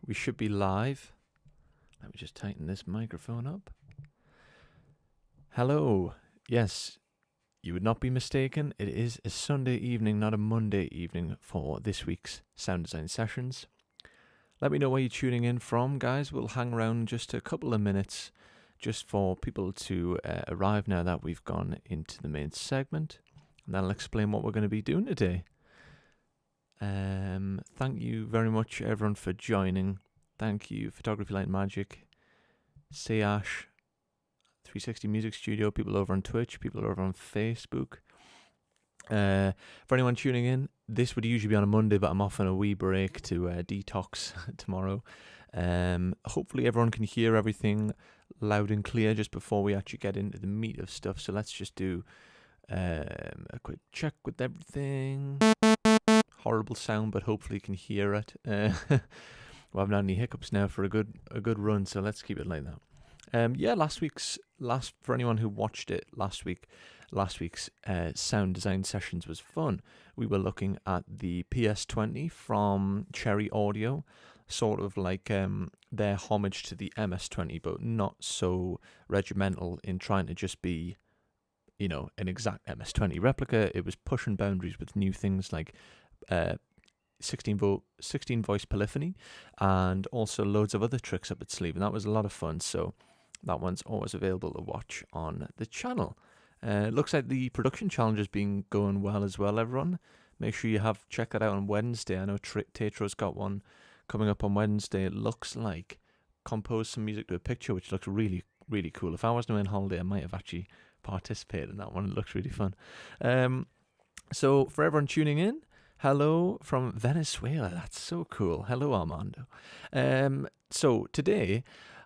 We should be live. Let me just tighten this microphone up. Hello. Yes, you would not be mistaken. It is a Sunday evening, not a Monday evening for this week's sound design sessions. Let me know where you're tuning in from, guys. We'll hang around just a couple of minutes just for people to arrive now that we've gone into the main segment. And that'll explain what we're going to be doing today. Thank you very much, everyone, for joining. Thank you, Photography Light Magic, Sayash, 360 Music Studio, people over on Twitch, people over on Facebook. For anyone tuning in, this would usually be on a Monday, but I'm off on a wee break to detox tomorrow. Hopefully everyone can hear everything loud and clear just before we actually get into the meat of stuff. So let's just do a quick check with everything. Horrible sound, but hopefully you can hear it. We haven't had any hiccups now for a good run, so let's keep it like that. For anyone who watched it last week's sound design sessions was fun. We were looking at the PS20 from Cherry Audio, sort of like their homage to the MS20, but not so regimental in trying to just be, an exact MS20 replica. It was pushing boundaries with new things like 16 voice polyphony and also loads of other tricks up its sleeve, and that was a lot of fun. So that one's always available to watch on the channel. It looks like the production challenge has been going well as well, everyone. Make sure you check that out on Wednesday. I know Tetro's got one coming up on Wednesday. It looks like compose some music to a picture, which looks really, really cool. If I wasn't on holiday, I might have actually participated in that one. It looks really fun. So for everyone tuning in, hello from Venezuela. That's so cool. Hello, Armando. So today,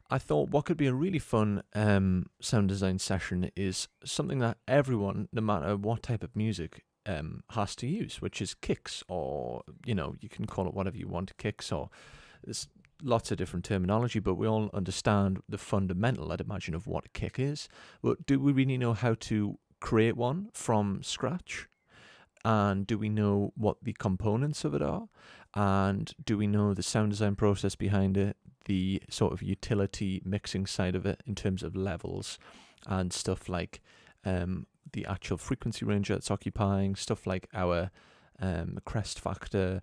I thought what could be a really fun sound design session is something that everyone, no matter what type of music, has to use, which is kicks, or, you can call it whatever you want, kicks, or there's lots of different terminology, but we all understand the fundamental, I'd imagine, of what a kick is. But do we really know how to create one from scratch? And do we know what the components of it are? And do we know the sound design process behind it, the sort of utility mixing side of it in terms of levels and stuff like the actual frequency range that it's occupying, stuff like our crest factor,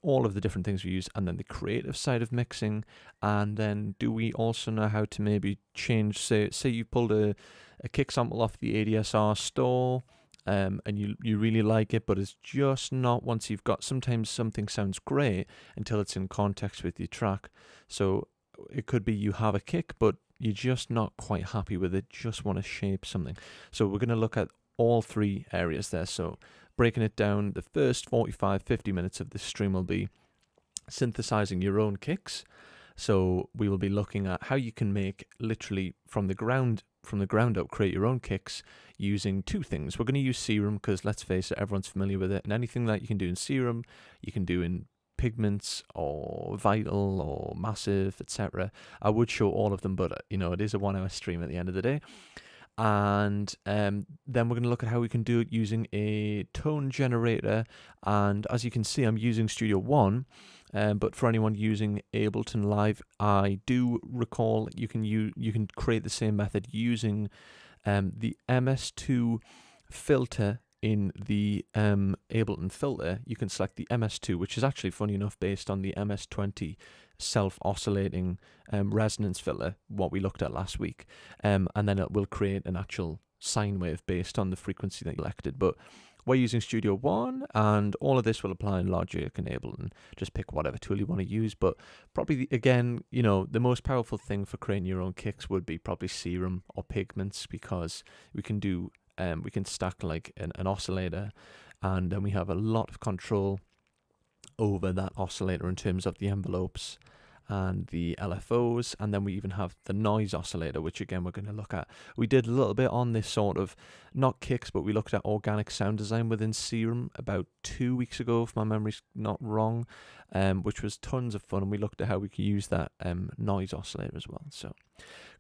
all of the different things we use, and then the creative side of mixing. And then do we also know how to maybe change, say you pulled a kick sample off the ADSR store, and you really like it, but it's just not, once you've got, sometimes something sounds great until it's in context with your track. So it could be you have a kick, but you're just not quite happy with it, just want to shape something. So we're going to look at all three areas there. So breaking it down, the first 45-50 minutes of this stream will be synthesizing your own kicks. So we will be looking at how you can make, literally from the ground up, create your own kicks using two things. We're going to use Serum because, let's face it, everyone's familiar with it, and anything that you can do in Serum, you can do in Pigments or Vital or Massive, etc. I would show all of them, but it is a 1 hour stream at the end of the day. And then we're going to look at how we can do it using a tone generator. And as you can see, I'm using Studio One, but for anyone using Ableton Live, I do recall you can create the same method using the MS2 filter. In the Ableton filter, you can select the MS2, which is actually, funny enough, based on the MS20 self-oscillating resonance filter, what we looked at last week. And then it will create an actual sine wave based on the frequency that you selected. But we're using Studio One, and all of this will apply in Logic and Ableton. Just pick whatever tool you want to use. But probably, again, the most powerful thing for creating your own kicks would be probably Serum or Pigments, because we can do we can stack like an oscillator, and then we have a lot of control over that oscillator in terms of the envelopes and the LFOs, and then we even have the noise oscillator, which again we're going to look at. We did a little bit on this sort of, not kicks, but we looked at organic sound design within Serum about 2 weeks ago, if my memory's not wrong, which was tons of fun, and we looked at how we could use that noise oscillator as well. So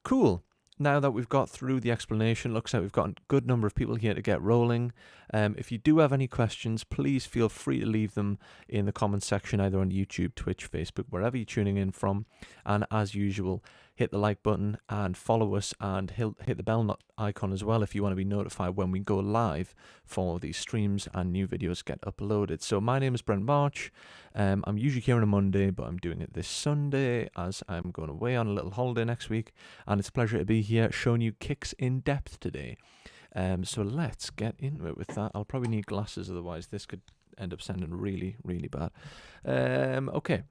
cool. now that we've got through the explanation, looks like we've got a good number of people here to get rolling. If you do have any questions, please feel free to leave them in the comments section, either on YouTube, Twitch, Facebook, wherever you're tuning in from. And as usual, hit the like button and follow us, and hit the bell icon as well if you want to be notified when we go live for these streams and new videos get uploaded. So my name is Brent March. I'm usually here on a Monday, but I'm doing it this Sunday as I'm going away on a little holiday next week, and it's a pleasure to be here showing you kicks in depth today. So let's get into it with that. I'll probably need glasses, otherwise this could end up sounding really, really bad. Okay.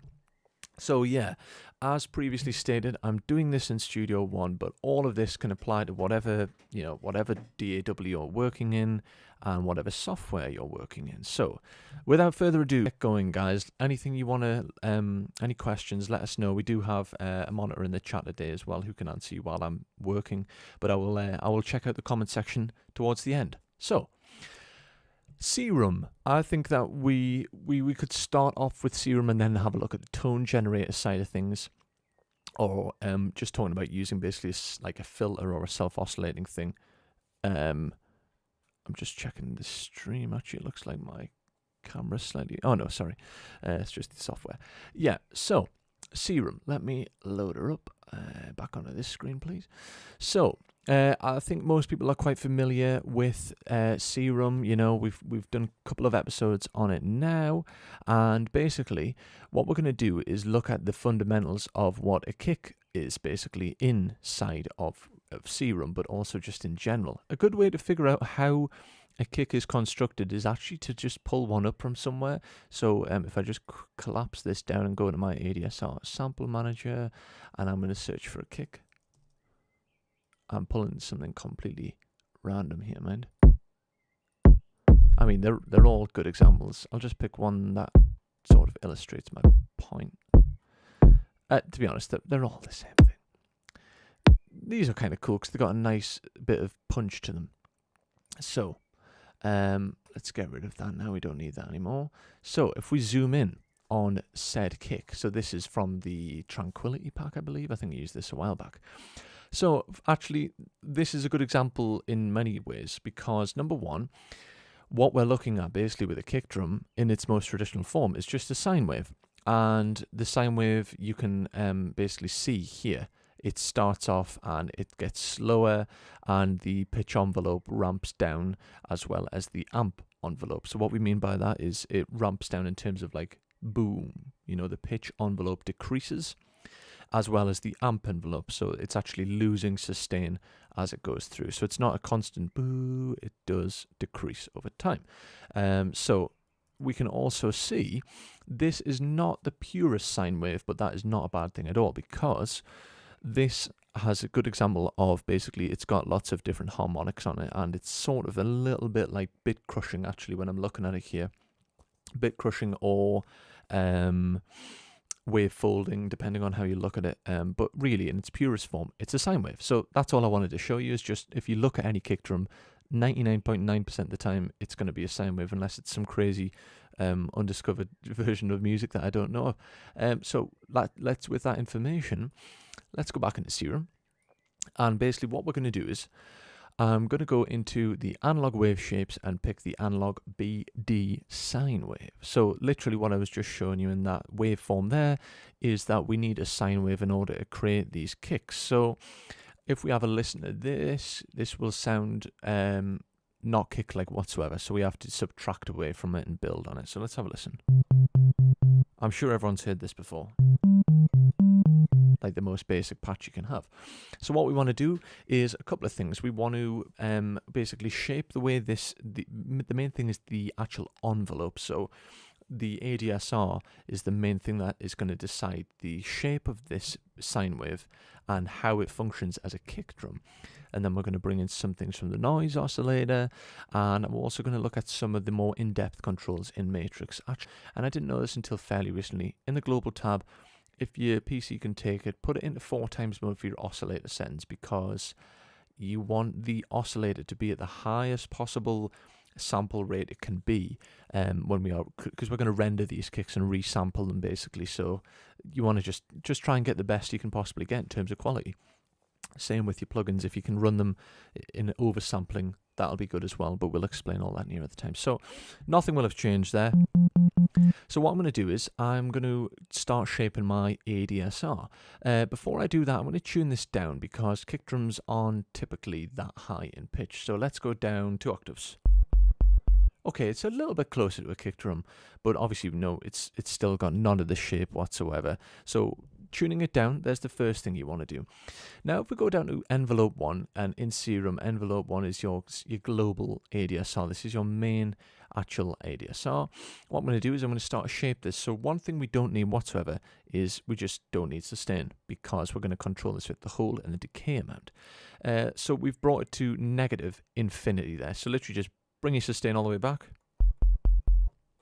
So yeah, as previously stated, I'm doing this in Studio One, but all of this can apply to whatever DAW you're working in and whatever software you're working in. So without further ado, get going, guys. Anything you want to, any questions, let us know. We do have a monitor in the chat today as well who can answer you while I'm working, but I will check out the comment section towards the end. So Serum. I think that we could start off with Serum and then have a look at the tone generator side of things, or just talking about using basically like a filter or a self-oscillating thing. I'm just checking the stream. Actually, it looks like my camera's slightly... Oh, no, sorry. It's just the software. Yeah, so Serum. Let me load her up. Back onto this screen, please. So I think most people are quite familiar with Serum. You know, we've done a couple of episodes on it now, and basically what we're going to do is look at the fundamentals of what a kick is basically inside of Serum, but also just in general. A good way to figure out how a kick is constructed is actually to just pull one up from somewhere. So if I just collapse this down and go into my ADSR sample manager, and I'm going to search for a kick. I'm pulling something completely random here, mind. I mean, they're all good examples. I'll just pick one that sort of illustrates my point. To be honest, they're all the same thing. These are kind of cool because they've got a nice bit of punch to them. So let's get rid of that now. We don't need that anymore. So if we zoom in on said kick, so this is from the Tranquility pack, I believe. I think I used this a while back. So actually, this is a good example in many ways because, number one, what we're looking at basically with a kick drum in its most traditional form is just a sine wave. And the sine wave you can basically see here. It starts off and it gets slower, and the pitch envelope ramps down as well as the amp envelope. So what we mean by that is it ramps down in terms of like boom, you know, the pitch envelope decreases as well as the amp envelope. So it's actually losing sustain as it goes through. So it's not a constant boo, it does decrease over time. So we can also see this is not the purest sine wave, but that is not a bad thing at all because this has a good example of basically it's got lots of different harmonics on it, and it's sort of a little bit like bit crushing actually when I'm looking at it here. Bit crushing or wave folding, depending on how you look at it. But really, in its purest form, it's a sine wave. So that's all I wanted to show you is just if you look at any kick drum, 99.9% of the time it's going to be a sine wave unless it's some crazy undiscovered version of music that I don't know of. So let's with that information, let's go back into Serum. And basically what we're going to do is I'm going to go into the analog wave shapes and pick the analog BD sine wave. So literally what I was just showing you in that waveform there is that we need a sine wave in order to create these kicks. So if we have a listen to this, this will sound not kick-like whatsoever. So we have to subtract away from it and build on it. So let's have a listen. I'm sure everyone's heard this before. Like the most basic patch you can have. So what we want to do is a couple of things. We want to basically shape the way this, the main thing is the actual envelope. So the ADSR is the main thing that is going to decide the shape of this sine wave and how it functions as a kick drum. And then we're going to bring in some things from the noise oscillator, and I'm also going to look at some of the more in-depth controls in Matrix. And I didn't know this until fairly recently. In the global tab, if your PC can take it, put it into 4x mode for your oscillator settings, because you want the oscillator to be at the highest possible sample rate it can be when we are, because we're going to render these kicks and resample them basically. So you want to just try and get the best you can possibly get in terms of quality. Same with your plugins. If you can run them in oversampling, that'll be good as well, but we'll explain all that nearer the time. So nothing will have changed there. So what I'm going to do is I'm going to start shaping my ADSR. Before I do that, I'm going to tune this down because kick drums aren't typically that high in pitch. So let's go down 2 octaves. Okay, it's a little bit closer to a kick drum, but obviously no, it's still got none of the shape whatsoever. So tuning it down, there's the first thing you want to do. Now if we go down to envelope 1, and in Serum, envelope 1 is your global ADSR. This is your main actual ADSR. What I'm going to do is I'm going to start to shape this. So one thing we don't need whatsoever is we just don't need sustain, because we're going to control this with the hold and the decay amount. So we've brought it to negative infinity there. So literally just bring your sustain all the way back.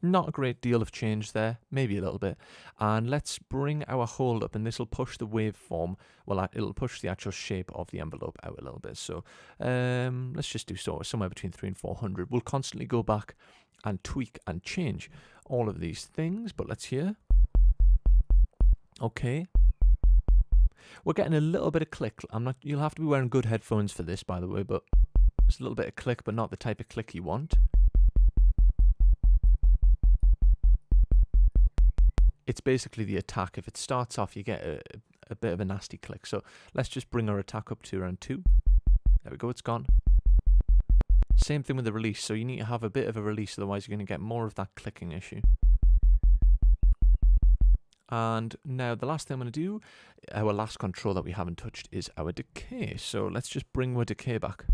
Not a great deal of change there, maybe a little bit. And let's bring our hold up, and this will push the waveform, well, it'll push the actual shape of the envelope out a little bit. So let's just do somewhere between 300 and 400. We'll constantly go back and tweak and change all of these things, but let's hear. Okay. We're getting a little bit of click. You'll have to be wearing good headphones for this, by the way, but it's a little bit of click, but not the type of click you want. It's basically the attack. If it starts off, you get a bit of a nasty click. So let's just bring our attack up to around 2. There we go, it's gone. Same thing with the release. So you need to have a bit of a release, otherwise you're going to get more of that clicking issue. And now the last thing I'm going to do, our last control that we haven't touched, is our decay. So let's just bring our decay back.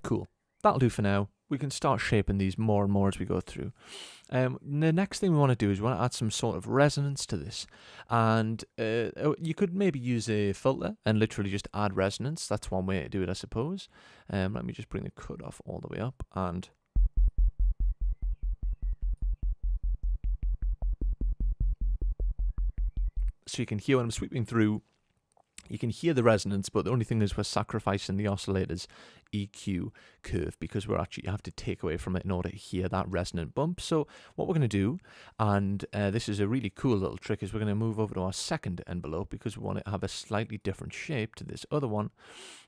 Cool. That'll do for now. We can start shaping these more and more as we go through. The next thing we want to do is we want to add some sort of resonance to this. And you could maybe use a filter and literally just add resonance. That's one way to do it, I suppose. Let me just bring the cutoff all the way up. And so you can hear when I'm sweeping through, you can hear the resonance, but the only thing is we're sacrificing the oscillator's EQ curve, because you have to take away from it in order to hear that resonant bump. So what we're going to do, and this is a really cool little trick, is we're going to move over to our second envelope, because we want it to have a slightly different shape to this other one.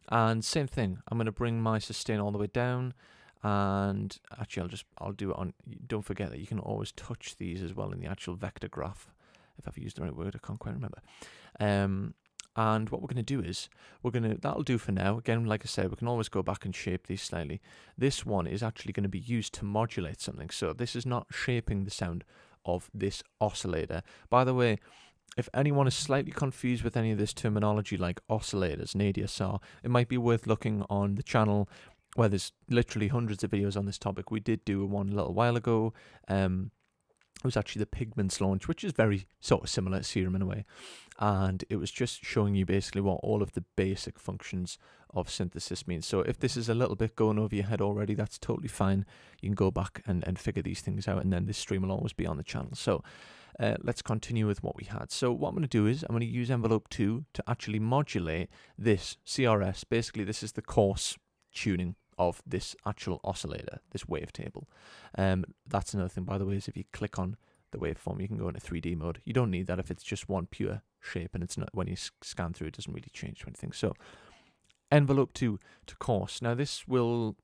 And same thing, I'm going to bring my sustain all the way down, and actually I'll do it on, don't forget that you can always touch these as well in the actual vector graph. If I've used the right word, I can't quite remember. And what we're going to do is, that'll do for now. Again, like I said, we can always go back and shape these slightly. This one is actually going to be used to modulate something. So this is not shaping the sound of this oscillator. By the way, if anyone is slightly confused with any of this terminology like oscillators and ADSR, it might be worth looking on the channel where there's literally hundreds of videos on this topic. We did do one a little while ago. It was actually the Pigments launch, which is very sort of similar to Serum in a way. And it was just showing you basically what all of the basic functions of synthesis mean. So if this is a little bit going over your head already, that's totally fine. You can go back and figure these things out, and then this stream will always be on the channel. So let's continue with what we had. So what I'm going to do is I'm going to use envelope 2 to actually modulate this CRS. Basically, this is the coarse tuning of this actual oscillator, this wavetable. That's another thing, by the way, is if you click on the waveform, you can go into 3D mode. You don't need that if it's just one pure shape, and it's not, when you scan through, it doesn't really change anything. So envelope 2 to coarse. Now this will,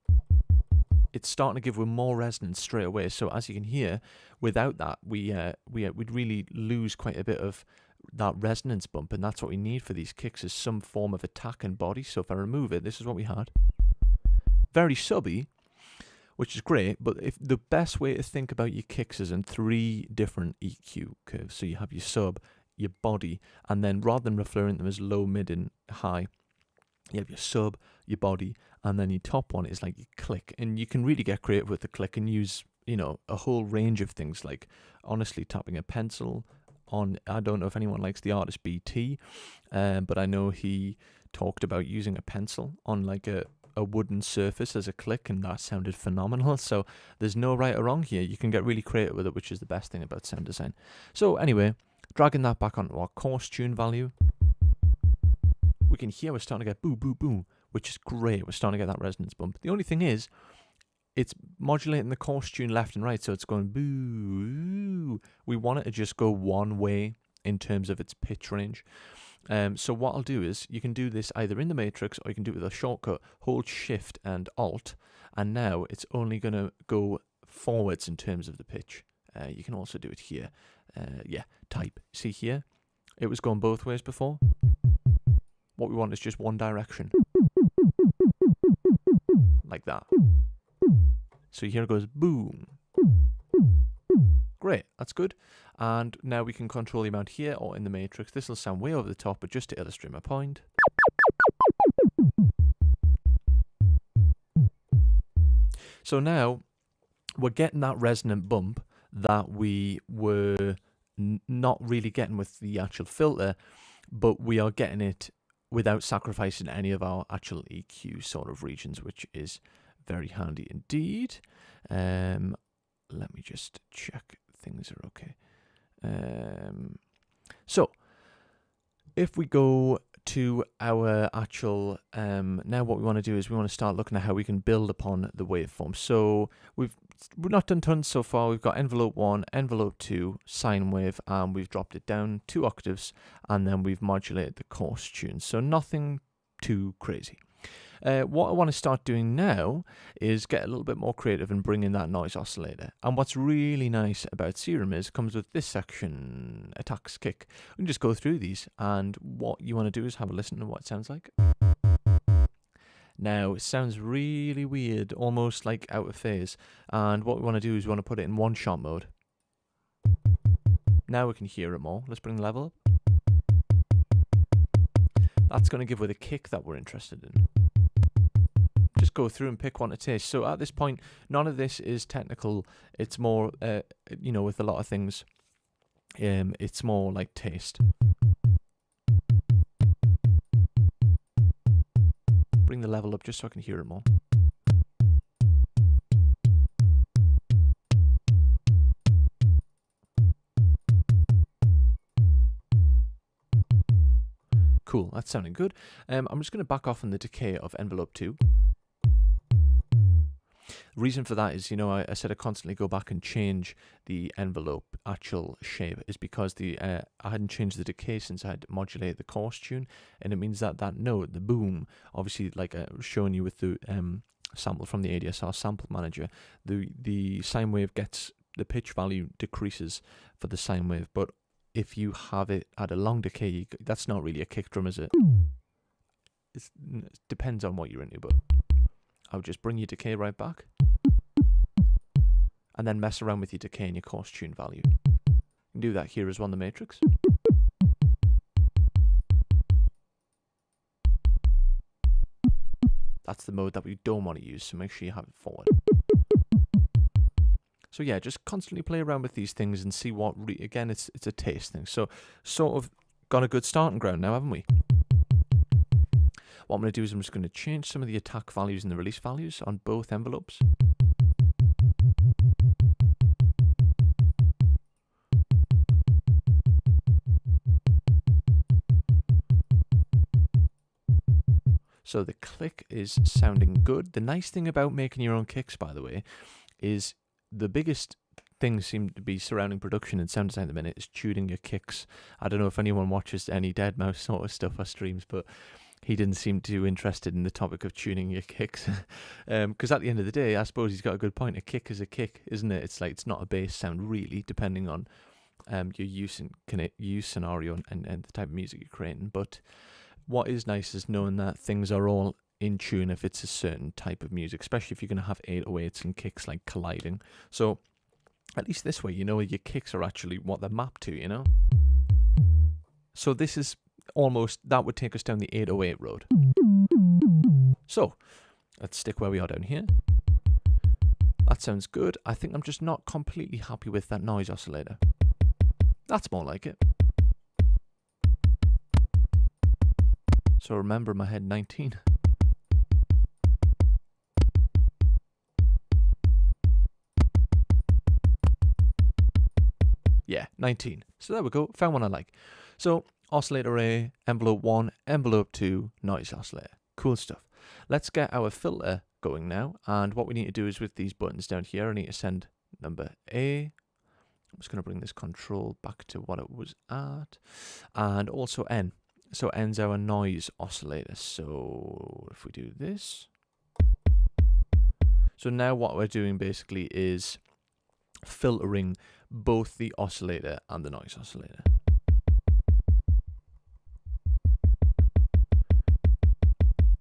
it's starting to give more resonance straight away. So as you can hear, without that, we'd really lose quite a bit of that resonance bump, and that's what we need for these kicks, is some form of attack and body. So if I remove it, this is what we had. Very subby, which is great, but if the best way to think about your kicks is in 3 different EQ curves. So you have your sub, your body, and then rather than referring them as low, mid, and high, you have your sub, your body, and then your top one is like your click. And you can really get creative with the click and use, you know, a whole range of things, like honestly tapping a pencil on, I don't know if anyone likes the artist BT, but I know he talked about using a pencil on like a wooden surface as a click, and that sounded phenomenal. So there's no right or wrong here. You can get really creative with it, which is the best thing about sound design. So anyway, dragging that back onto our coarse tune value, we can hear we're starting to get boo, boo, boo, which is great. We're starting to get that resonance bump. The only thing is, it's modulating the coarse tune left and right, so it's going boo. We want it to just go one way in terms of its pitch range. So what I'll do is, you can do this either in the matrix or you can do it with a shortcut. Hold Shift and Alt, and now it's only going to go forwards in terms of the pitch. You can also do it here. Yeah, type. See here? It was going both ways before. What we want is just one direction. Like that. So here it goes, boom. Great, that's good. And now we can control the amount here or in the matrix. This will sound way over the top, but just to illustrate my point. So now we're getting that resonant bump that we were not really getting with the actual filter, but we are getting it without sacrificing any of our actual EQ sort of regions, which is very handy indeed. Let me just check things are okay. So if we go to our actual, now what we want to do is we want to start looking at how we can build upon the waveform. So we've not done tons so far. We've got envelope 1, envelope 2, sine wave, and we've dropped it down 2 octaves, and then we've modulated the coarse tune. So nothing too crazy. What I want to start doing now is get a little bit more creative and bring in that noise oscillator. And what's really nice about Serum is it comes with this section, attacks, kick. We can just go through these, and what you want to do is have a listen to what it sounds like. Now, it sounds really weird, almost like out of phase. And what we want to do is we want to put it in one-shot mode. Now we can hear it more. Let's bring the level up. That's going to give with a kick that we're interested in. Just go through and pick one to taste. So at this point, none of this is technical. It's more, you know, with a lot of things, it's more like taste. Bring the level up just so I can hear it more. Cool, that's sounding good. I'm just going to back off on the decay of envelope 2. The reason for that is, you know, I said I constantly go back and change the envelope actual shape is because I hadn't changed the decay since I had modulated the coarse tune, and it means that that note, the boom, obviously, like I was showing you with the sample from the ADSR sample manager, the sine wave gets, the pitch value decreases for the sine wave, but if you have it at a long decay, that's not really a kick drum, is it? It depends on what you're into, but I'll just bring your decay right back. And then mess around with your decay and your coarse tune value. You can do that here as well in the matrix. That's the mode that we don't want to use, so make sure you have it forward. So yeah, just constantly play around with these things and see what, again, it's a taste thing. So sort of got a good starting ground now, haven't we? What I'm going to do is I'm just going to change some of the attack values and the release values on both envelopes. So the click is sounding good. The nice thing about making your own kicks, by the way, is the biggest things seem to be surrounding production and sound design at the minute is tuning your kicks. I don't know if anyone watches any Deadmau5 sort of stuff or streams, but he didn't seem too interested in the topic of tuning your kicks. Because at the end of the day, I suppose he's got a good point. A kick is a kick, isn't it? It's like, it's not a bass sound really, depending on your use scenario and the type of music you're creating. But what is nice is knowing that things are all in tune if it's a certain type of music, especially if you're going to have 808s and kicks like colliding. So at least this way, you know, your kicks are actually what they're mapped to, you know? So this is almost, that would take us down the 808 road. So let's stick where we are down here. That sounds good. I think I'm just not completely happy with that noise oscillator. That's more like it. So remember in my head 19. Yeah, 19. So there we go. Found one I like. So oscillator A, envelope 1, envelope 2, noise oscillator. Cool stuff. Let's get our filter going now. And what we need to do is with these buttons down here, I need to send number A. I'm just going to bring this control back to what it was at. And also N. So N's our noise oscillator. So if we do this. So now what we're doing basically is filtering both the oscillator and the noise oscillator.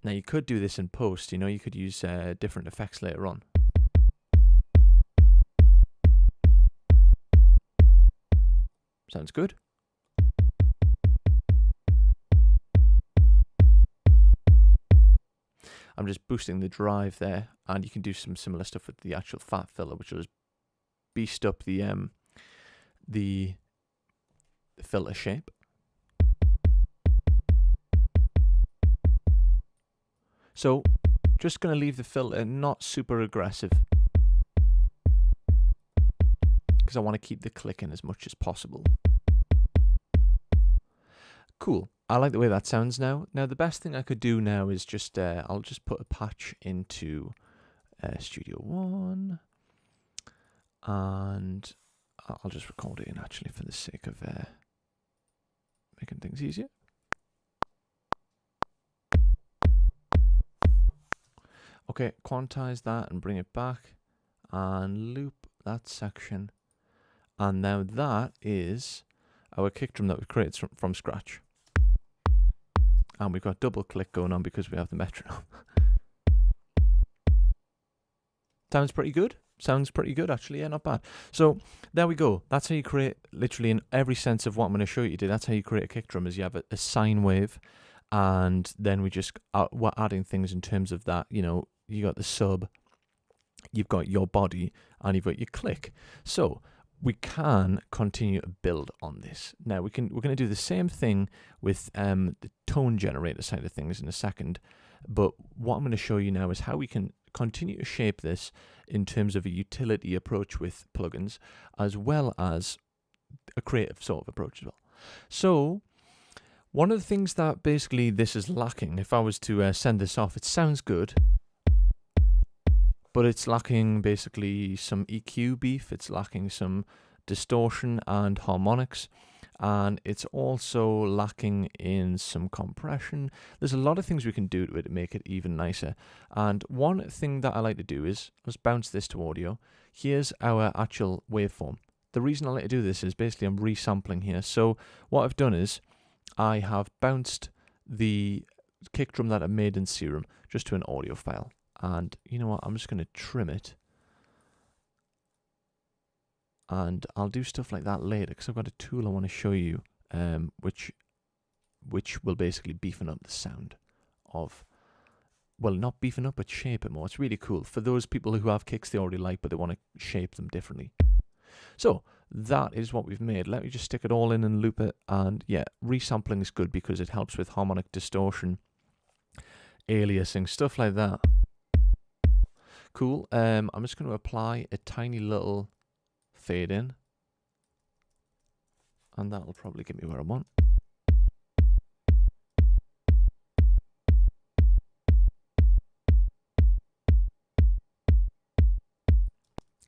Now you could do this in post, you know, you could use different effects later on. Sounds good. I'm just boosting the drive there, and you can do some similar stuff with the actual fat filter, which will just beast up the filter shape. So, just going to leave the filter not super aggressive, because I want to keep the click in as much as possible. Cool. I like the way that sounds now. Now, the best thing I could do now is just, I'll just put a patch into Studio One, and I'll just record it in actually for the sake of making things easier. Okay, quantize that and bring it back and loop that section. And now that is our kick drum that we created from scratch. And we've got double click going on because we have the metronome. Sounds pretty good. Sounds pretty good actually, yeah, not bad. So there we go. That's how you create, literally in every sense of what I'm going to show you today, that's how you create a kick drum, is you have a sine wave, and then we just we're adding things in terms of that, you know, you got the sub, you've got your body, and you've got your click. So we can continue to build on this. Now we're going to do the same thing with the tone generator side of things in a second, but what I'm going to show you now is how we can continue to shape this in terms of a utility approach with plugins, as well as a creative sort of approach as well. So one of the things that basically this is lacking, if I was to send this off, it sounds good, but it's lacking basically some EQ beef, it's lacking some distortion and harmonics, and it's also lacking in some compression. There's a lot of things we can do to it to make it even nicer. And one thing that I like to do is, let's bounce this to audio. Here's our actual waveform. The reason I like to do this is basically I'm resampling here. So what I've done is I have bounced the kick drum that I made in Serum just to an audio file. And you know what, I'm just going to trim it. And I'll do stuff like that later, because I've got a tool I want to show you, which will basically beefing up the sound of, well, not beefing up, but shape it more. It's really cool for those people who have kicks they already like, but they want to shape them differently. So that is what we've made. Let me just stick it all in and loop it. And yeah, resampling is good because it helps with harmonic distortion, aliasing, stuff like that. Cool. I'm just going to apply a tiny little fade in, and that'll probably get me where I want.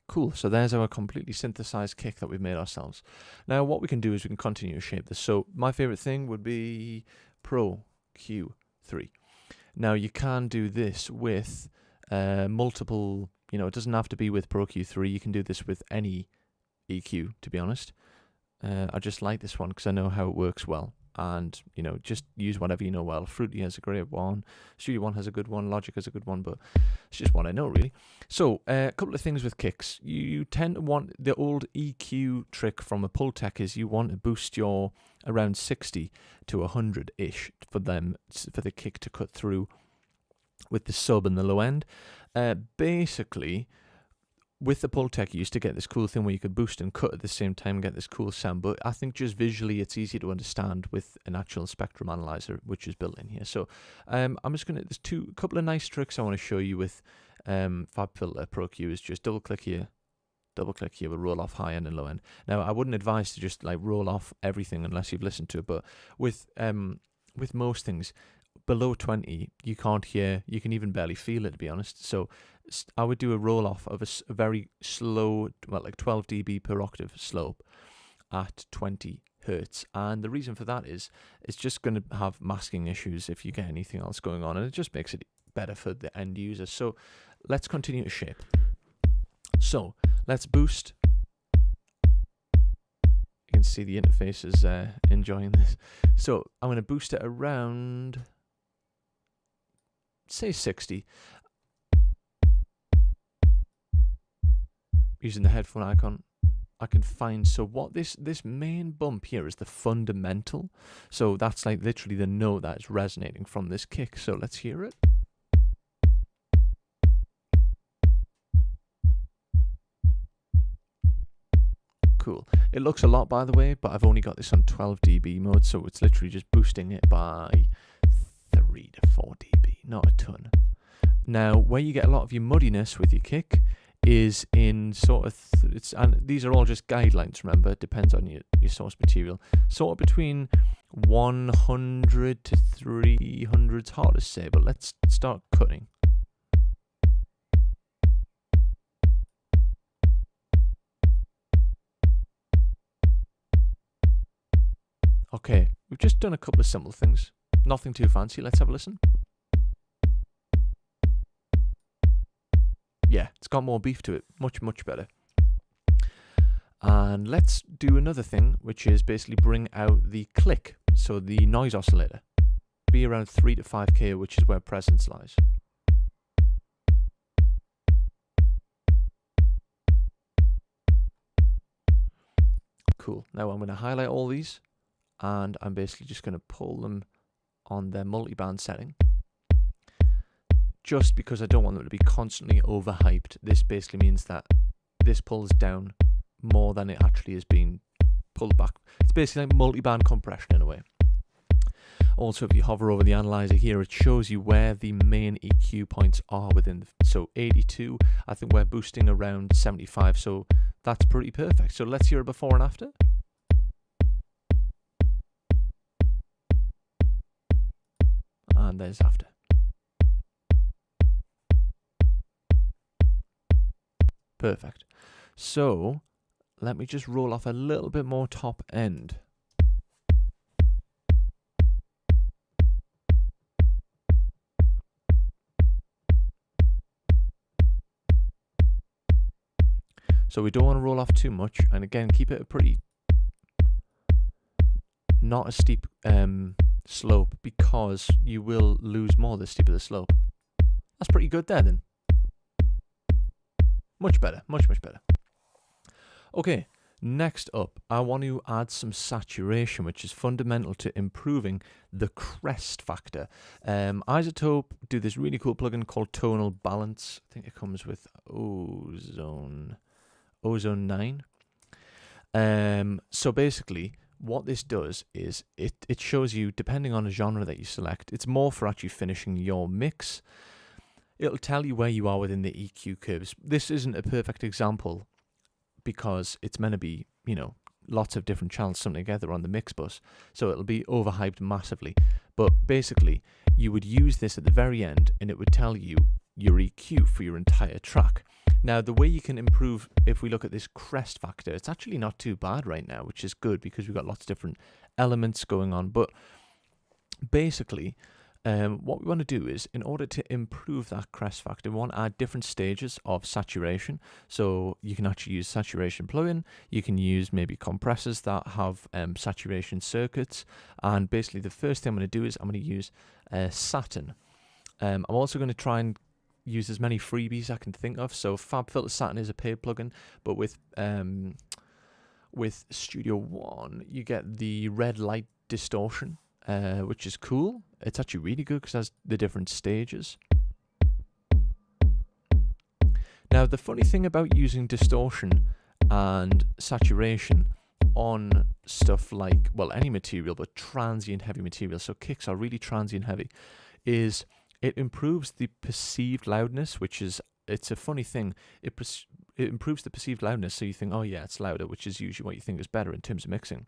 Cool, so there's our completely synthesized kick that we've made ourselves. Now what we can do is we can continue to shape this. So my favorite thing would be Pro Q3. Now you can do this with multiple, you know, it doesn't have to be with Pro Q3, you can do this with any EQ, to be honest. I just like this one because I know how it works well, and you know, just use whatever you know well. Fruity has a great one, Studio One has a good one, Logic has a good one, but it's just what I know really. So a couple of things with kicks. You tend to want the old EQ trick from a Pultec is you want to boost your around 60 to 100 ish for the kick to cut through with the sub and the low end. Basically, with the Pultec, you used to get this cool thing where you could boost and cut at the same time and get this cool sound, but I think just visually it's easier to understand with an actual spectrum analyzer, which is built in here. So I'm just going to, there's a couple of nice tricks I want to show you with FabFilter Pro Q. Is just double click here, we'll roll off high end and low end. Now I wouldn't advise to just like roll off everything unless you've listened to it, but with most things, below 20, you can't hear, you can even barely feel it, to be honest. So I would do a roll off of a very slow, well, like 12 dB per octave slope at 20 hertz. And the reason for that is it's just going to have masking issues if you get anything else going on, and it just makes it better for the end user. So let's continue to shape. So let's boost. You can see the interface is enjoying this. So I'm going to boost it around, say 60. Using the headphone icon, I can find, so what this main bump here is the fundamental. So that's like literally the note that is resonating from this kick. So let's hear it. Cool. It looks a lot, by the way, but I've only got this on 12 dB mode, so it's literally just boosting it by 3 to 4 dB, not a ton. Now, where you get a lot of your muddiness with your kick is in sort of, and these are all just guidelines, remember, it depends on your source material, sort of between 100 to 300, it's hard to say, but let's start cutting. Okay, we've just done a couple of simple things, nothing too fancy. Let's have a listen. Yeah, it's got more beef to it. Much, much better. And let's do another thing, which is basically bring out the click. So the noise oscillator. Be around 3 to 5K, which is where presence lies. Cool. Now I'm going to highlight all these, and I'm basically just going to pull them on their multiband setting. Just because I don't want them to be constantly overhyped. This basically means that this pulls down more than it actually is being pulled back. It's basically like multiband compression in a way. Also, if you hover over the analyzer here, it shows you where the main EQ points are within. So 82, I think we're boosting around 75, so that's pretty perfect. So let's hear a before and after. And there's after. Perfect. So let me just roll off a little bit more top end. So we don't want to roll off too much, and again, keep it a pretty, not a steep slope, because you will lose more the steeper the slope. That's pretty good there then. Much better, much, much better. Okay, next up, I want to add some saturation, which is fundamental to improving the crest factor. Isotope do this really cool plugin called Tonal Balance. I think it comes with Ozone 9. So basically, what this does is it shows you, depending on the genre that you select, it's more for actually finishing your mix. It'll tell you where you are within the EQ curves. This isn't a perfect example because it's meant to be, you know, lots of different channels sung together on the mix bus. So it'll be overhyped massively. But basically, you would use this at the very end and it would tell you your EQ for your entire track. Now, the way you can improve, if we look at this crest factor, it's actually not too bad right now, which is good because we've got lots of different elements going on. But basically, what we want to do is, in order to improve that crest factor, we want to add different stages of saturation. So you can actually use saturation plugin. You can use maybe compressors that have saturation circuits. And basically, the first thing I'm going to do is I'm going to use Saturn. I'm also going to try and use as many freebies I can think of. So FabFilter Saturn is a paid plugin, but with Studio One, you get the red light distortion, which is cool. It's actually really good because it has the different stages. Now, the funny thing about using distortion and saturation on stuff like, well, any material, but transient heavy material, so kicks are really transient heavy, is it improves the perceived loudness, which is, it's a funny thing. It improves the perceived loudness, so you think, oh yeah, it's louder, which is usually what you think is better in terms of mixing.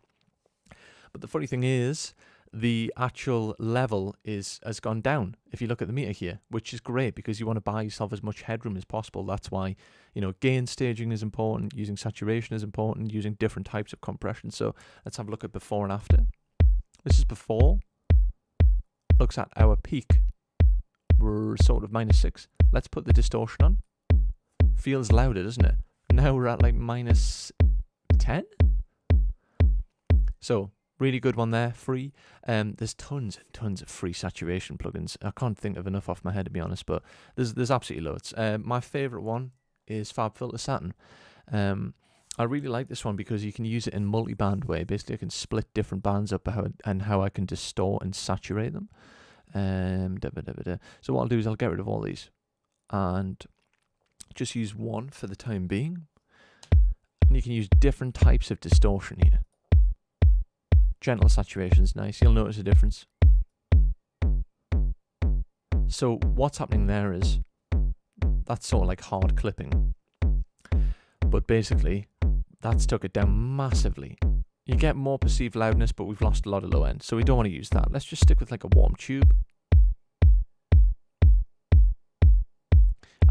But the funny thing is the actual level has gone down if you look at the meter here, which is great because you want to buy yourself as much headroom as possible. That's why, you know, gain staging is important, using saturation is important, using different types of compression. So let's have a look at before and after. This is before. Looks at our peak. We're sort of -6. Let's put the distortion on. Feels louder, doesn't it? Now we're at like -10. So really good one there, free. There's tons and tons of free saturation plugins. I can't think of enough off my head, to be honest, but there's absolutely loads. My favorite one is FabFilter Saturn. I really like this one because you can use it in multi-band way. Basically, I can split different bands up and how I can distort and saturate them. So what I'll do is I'll get rid of all these and just use one for the time being. And you can use different types of distortion here. Gentle saturation is nice. You'll notice a difference. So what's happening there is that's sort of like hard clipping. But basically, that's took it down massively. You get more perceived loudness, but we've lost a lot of low end. So we don't want to use that. Let's just stick with like a warm tube.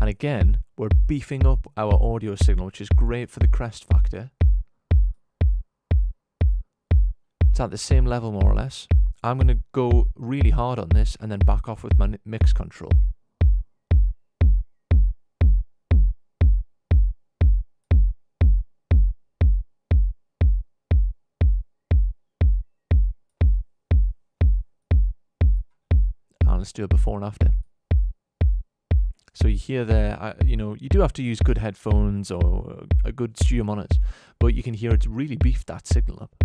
And again, we're beefing up our audio signal, which is great for the crest factor. It's at the same level, more or less. I'm going to go really hard on this and then back off with my mix control. And let's do a before and after. So you hear there, you know, you do have to use good headphones or a good studio monitors, but you can hear it's really beefed that signal up.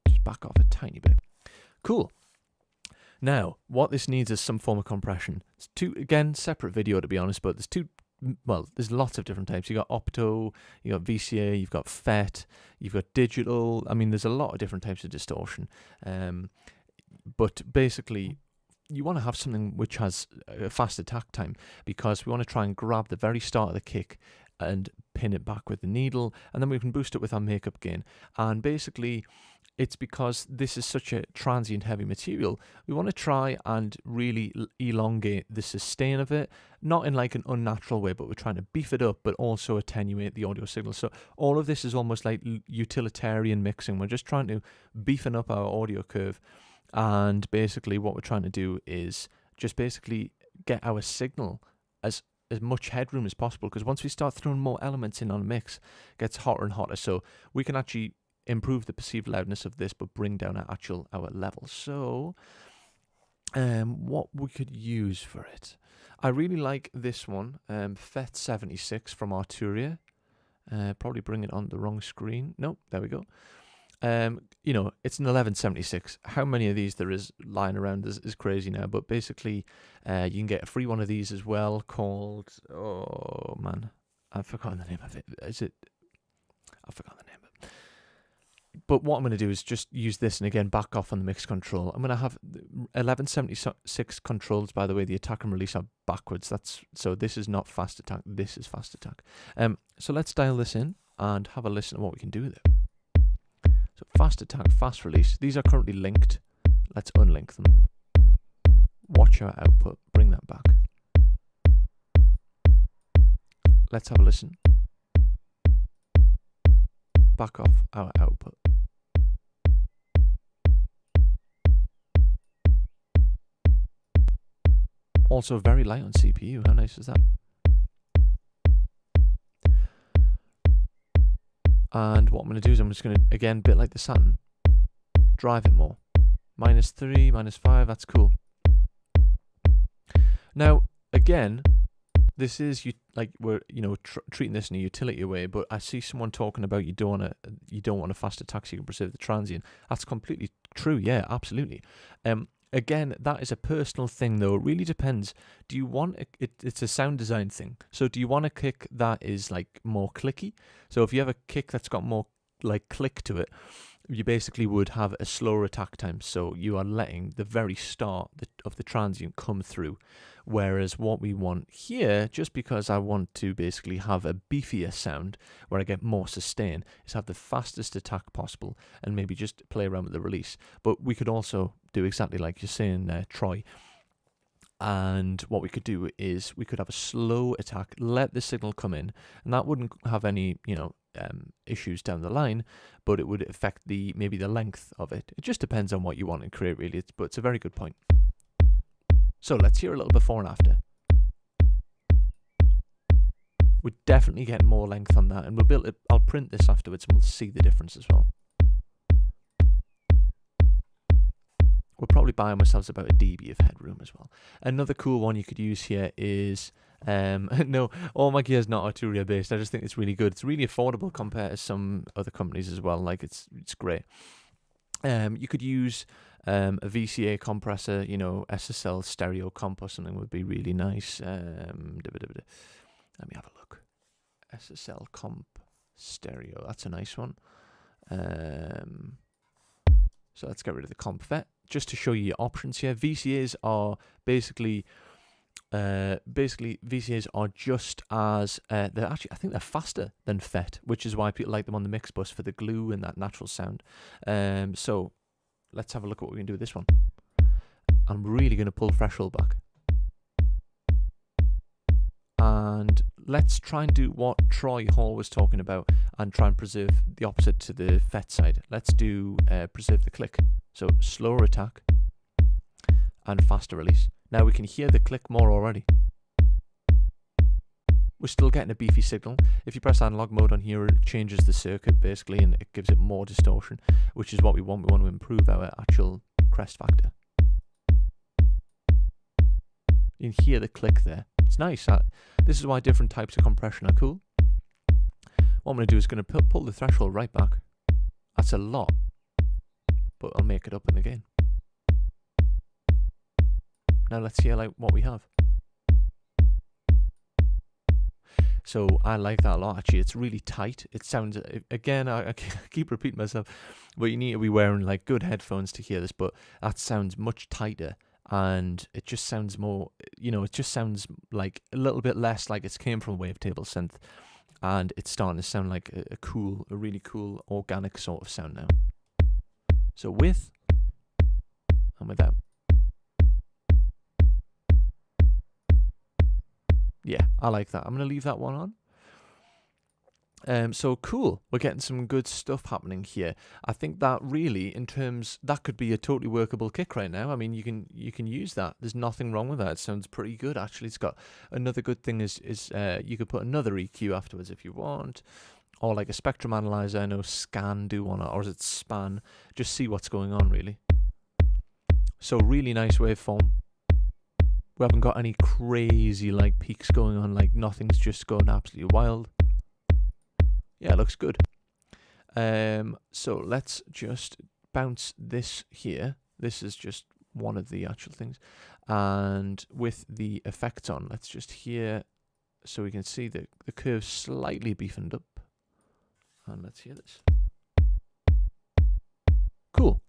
Just back off a tiny bit. Cool. Now, what this needs is some form of compression. It's two, again, separate video to be honest, but there's lots of different types. You got opto, you got VCA, you've got FET, you've got digital. I mean, there's a lot of different types of distortion. But basically, you want to have something which has a fast attack time because we want to try and grab the very start of the kick and pin it back with the needle, and then we can boost it with our makeup gain. And basically, it's because this is such a transient heavy material, we want to try and really elongate the sustain of it, not in like an unnatural way, but we're trying to beef it up, but also attenuate the audio signal. So all of this is almost like utilitarian mixing. We're just trying to beefen up our audio curve. And basically what we're trying to do is just basically get our signal as much headroom as possible, because once we start throwing more elements in on a mix, it gets hotter and hotter. So we can actually improve the perceived loudness of this, but bring down our level. So what we could use for it. I really like this one, FET 76 from Arturia. Probably bring it on the wrong screen. Nope, there we go. You know, it's an 1176. How many of these there is lying around is crazy now, but basically you can get a free one of these as well called, oh man, I've forgotten the name of it. I've forgotten the name of it. But what I'm going to do is just use this and again back off on the mix control. I'm going to have 1176 controls, by the way. The attack and release are backwards. So this is not fast attack, this is fast attack. So let's dial this in and have a listen to what we can do with it. So fast attack, fast release. These are currently linked. Let's unlink them. Watch our output. Bring that back. Let's have a listen. Back off our output. Also very light on CPU. How nice is that? And what I'm going to do is I'm just going to, again, bit like the Saturn, drive it more. -3, -5, that's cool. Now, again, this is we're treating this in a utility way, but I see someone talking about you don't want a fast attack so you can preserve the transient. That's completely true. Yeah, absolutely. Again, that is a personal thing, though. It really depends. Do you want it's a sound design thing. So do you want a kick that is like more clicky? So if you have a kick that's got more like click to it, you basically would have a slower attack time. So you are letting the very start of the transient come through. Whereas what we want here, just because I want to basically have a beefier sound where I get more sustain, is have the fastest attack possible and maybe just play around with the release. But we could also do exactly like you're saying there, Troy. And what we could do is we could have a slow attack, let the signal come in, and that wouldn't have any, issues down the line, but it would affect maybe the length of it. It just depends on what you want to create, really. But it's a very good point. So let's hear a little before and after. We're definitely getting more length on that, and we'll build it. I'll print this afterwards, and we'll see the difference as well. We're probably buying ourselves about a dB of headroom as well. Another cool one you could use here is, no, all my gear's not Arturia based. I just think it's really good. It's really affordable compared to some other companies as well. Like it's great. You could use a VCA compressor, SSL stereo comp or something would be really nice. Let me have a look. SSL comp stereo, that's a nice one. So let's get rid of the comp vet. Just to show you your options here, VCAs are basically VCAs are just as I think they're faster than FET, which is why people like them on the mix bus for the glue and that natural sound. So let's have a look at what we can do with this one. I'm really going to pull threshold back, and let's try and do what Troy Hall was talking about and try and preserve the opposite to the FET side. Let's do preserve the click. So slower attack and faster release. Now we can hear the click more already. We're still getting a beefy signal. If you press analog mode on here, it changes the circuit basically, and it gives it more distortion, which is what we want. We want to improve our actual crest factor. You can hear the click there. It's nice. This is why different types of compression are cool. What I'm going to do is going to pull the threshold right back. That's a lot, but I'll make it up in the gain. Now let's hear what we have. So I like that a lot actually. It's really tight. It sounds, again, I keep repeating myself, but you need to be wearing good headphones to hear this, but that sounds much tighter. And it just sounds more, it just sounds like a little bit less like it's came from a wavetable synth, and it's starting to sound like a really cool organic sort of sound now. So with and without. Yeah, I like that. I'm going to leave that one on. So cool. We're getting some good stuff happening here. I think that really, that could be a totally workable kick right now. I mean, you can use that. There's nothing wrong with that. It sounds pretty good actually. It's got another good thing is you could put another EQ afterwards if you want, or like a spectrum analyzer. I know Scan do one, or is it Span? Just see what's going on really. So really nice waveform. We haven't got any crazy peaks going on. Nothing's just going absolutely wild. Yeah, it looks good. So let's just bounce this here. This is just one of the actual things. And with the effects on, let's just hear, so we can see the curve slightly beefened up. And let's hear this. Cool.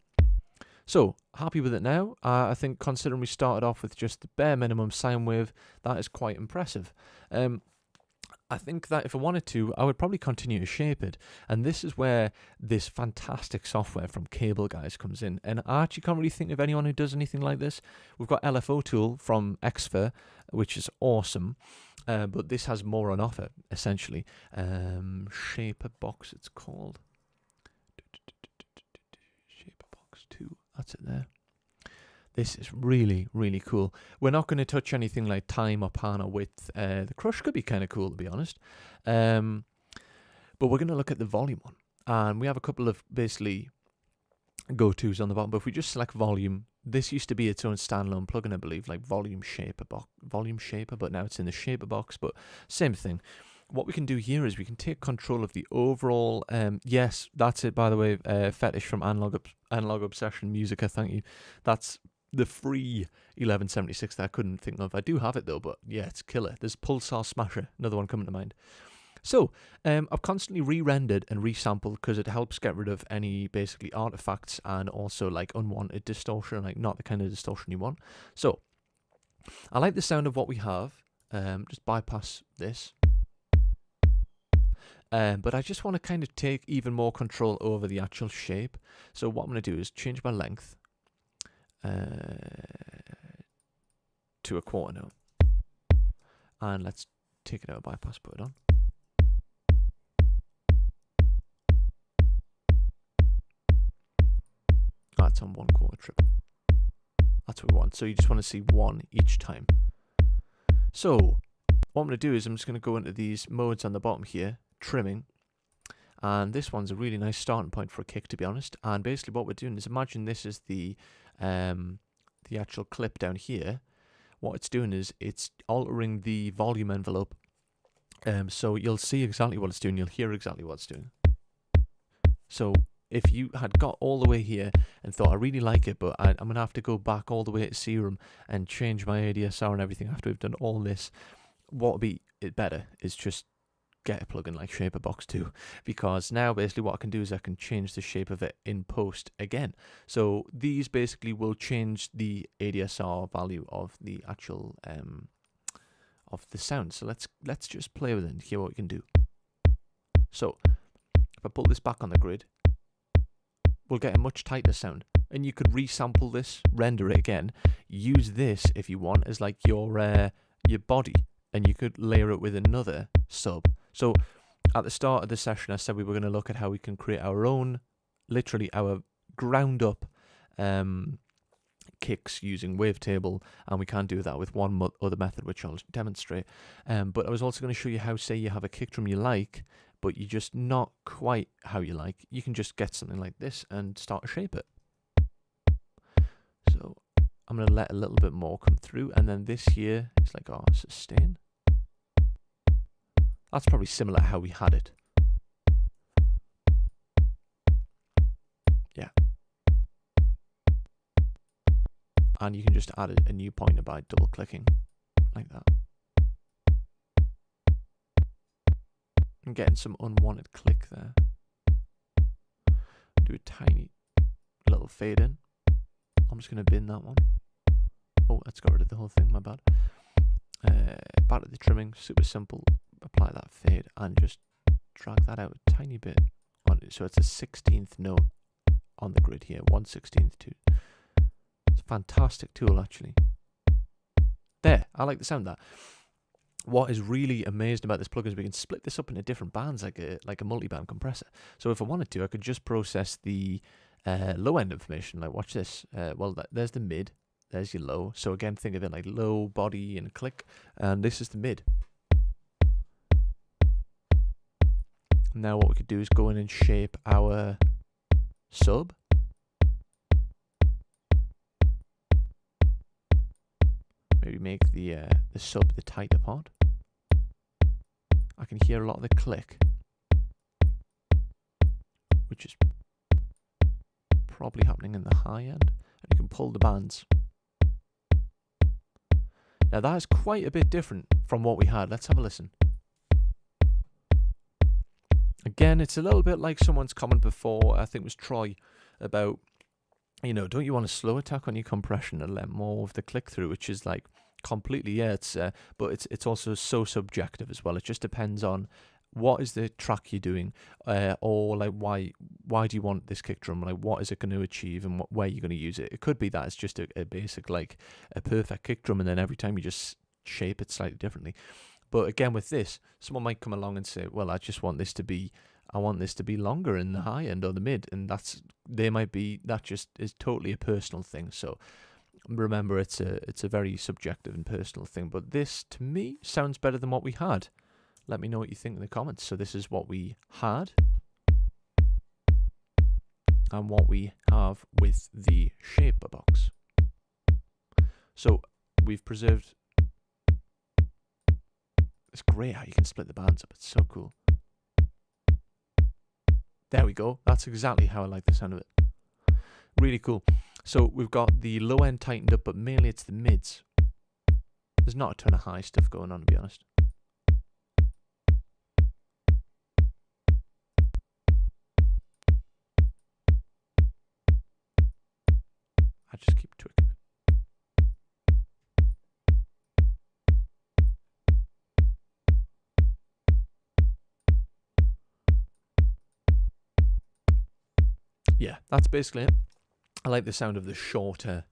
So, happy with it now. I think considering we started off with just the bare minimum sine wave, that is quite impressive. I think that if I wanted to, I would probably continue to shape it. And this is where this fantastic software from Cable Guys comes in. And I actually can't really think of anyone who does anything like this. We've got LFO Tool from Xfer, which is awesome. But this has more on offer, essentially. Shaper Box, it's called. Shaper Box 2. That's it there. This is really, really cool. We're not going to touch anything like time or pan or width. The crush could be kind of cool, to be honest. But we're going to look at the volume one. And we have a couple of basically go-tos on the bottom. But if we just select volume, this used to be its own standalone plugin, I believe, like Volume Shaper, but now it's in the Shaper Box. But same thing. What we can do here is we can take control of the overall, yes, that's it, by the way, Fetish from Analog Obsession Musica, thank you. That's the free 1176 that I couldn't think of. I do have it though, but yeah, it's killer. There's Pulsar Smasher, another one coming to mind. So, I've constantly re-rendered and resampled because it helps get rid of any basically artifacts and also like unwanted distortion, like not the kind of distortion you want. So, I like the sound of what we have. Just bypass this. But I just want to kind of take even more control over the actual shape. So what I'm going to do is change my length to a quarter note. And let's take it out of bypass, put it on. That's on 1/4 triple. That's what we want. So you just want to see one each time. So what I'm going to do is I'm just going to go into these modes on the bottom here, trimming. And this one's a really nice starting point for a kick, to be honest. And basically what we're doing is, imagine this is the actual clip down here. What it's doing is it's altering the volume envelope. So you'll see exactly what it's doing. You'll hear exactly what it's doing. So if you had got all the way here and thought, I really like it, but I'm going to have to go back all the way to Serum and change my ADSR and everything after we've done all this, what would be better is just get a plugin like Shaperbox 2, because now basically what I can do is I can change the shape of it in post again. So these basically will change the ADSR value of the actual of the sound. So let's just play with it and hear what we can do. So if I pull this back on the grid, we'll get a much tighter sound. And you could resample this, render it again, use this if you want as like your body, and you could layer it with another sub. So at the start of the session, I said we were going to look at how we can create our own, literally our ground up kicks using wavetable, and we can do that with one other method, which I'll demonstrate. But I was also going to show you how, say you have a kick drum you like, but you're just not quite how you like. You can just get something like this and start to shape it. So I'm going to let a little bit more come through, and then this here is like our sustain. That's probably similar to how we had it. Yeah. And you can just add a new pointer by double clicking, like that. I'm getting some unwanted click there. Do a tiny little fade in. I'm just going to bin that one. Oh, let's get rid of the whole thing, my bad. Back to the trimming, super simple. Apply that fade and just drag that out a tiny bit on it. So it's a 16th note on the grid here, 1/16 too. It's a fantastic tool, actually. There, I like the sound of that. What is really amazing about this plugin is we can split this up into different bands, like a multi-band compressor. So if I wanted to, I could just process the low end information. Like, watch this. Well, there's the mid, there's your low. So again, think of it like low, body, and click, and this is the mid. Now what we could do is go in and shape our sub. Maybe make the sub the tighter part. I can hear a lot of the click, which is probably happening in the high end. And you can pull the bands. Now that is quite a bit different from what we had. Let's have a listen. Again, it's a little bit like someone's comment before, I think it was Troy, about, you know, don't you want a slow attack on your compression and let more of the click through, which is like completely, yeah, it's but it's also so subjective as well. It just depends on what is the track you're doing, or like why do you want this kick drum, like what is it going to achieve and where you're going to use it. It could be that it's just a basic, like a perfect kick drum, and then every time you just shape it slightly differently. But again, with this, someone might come along and say, well, I want this to be longer in the high end or the mid, and that just is totally a personal thing. So remember, it's a very subjective and personal thing. But this, to me, sounds better than what we had. Let me know what you think in the comments. So this is what we had and what we have with the Shaperbox. So we've preserved. It's great how you can split the bands up. It's so cool. There we go. That's exactly how I like the sound of it. Really cool. So we've got the low end tightened up, but mainly it's the mids. There's not a ton of high stuff going on, to be honest. I just keep tweaking it. Yeah, that's basically it. I like the sound of the shorter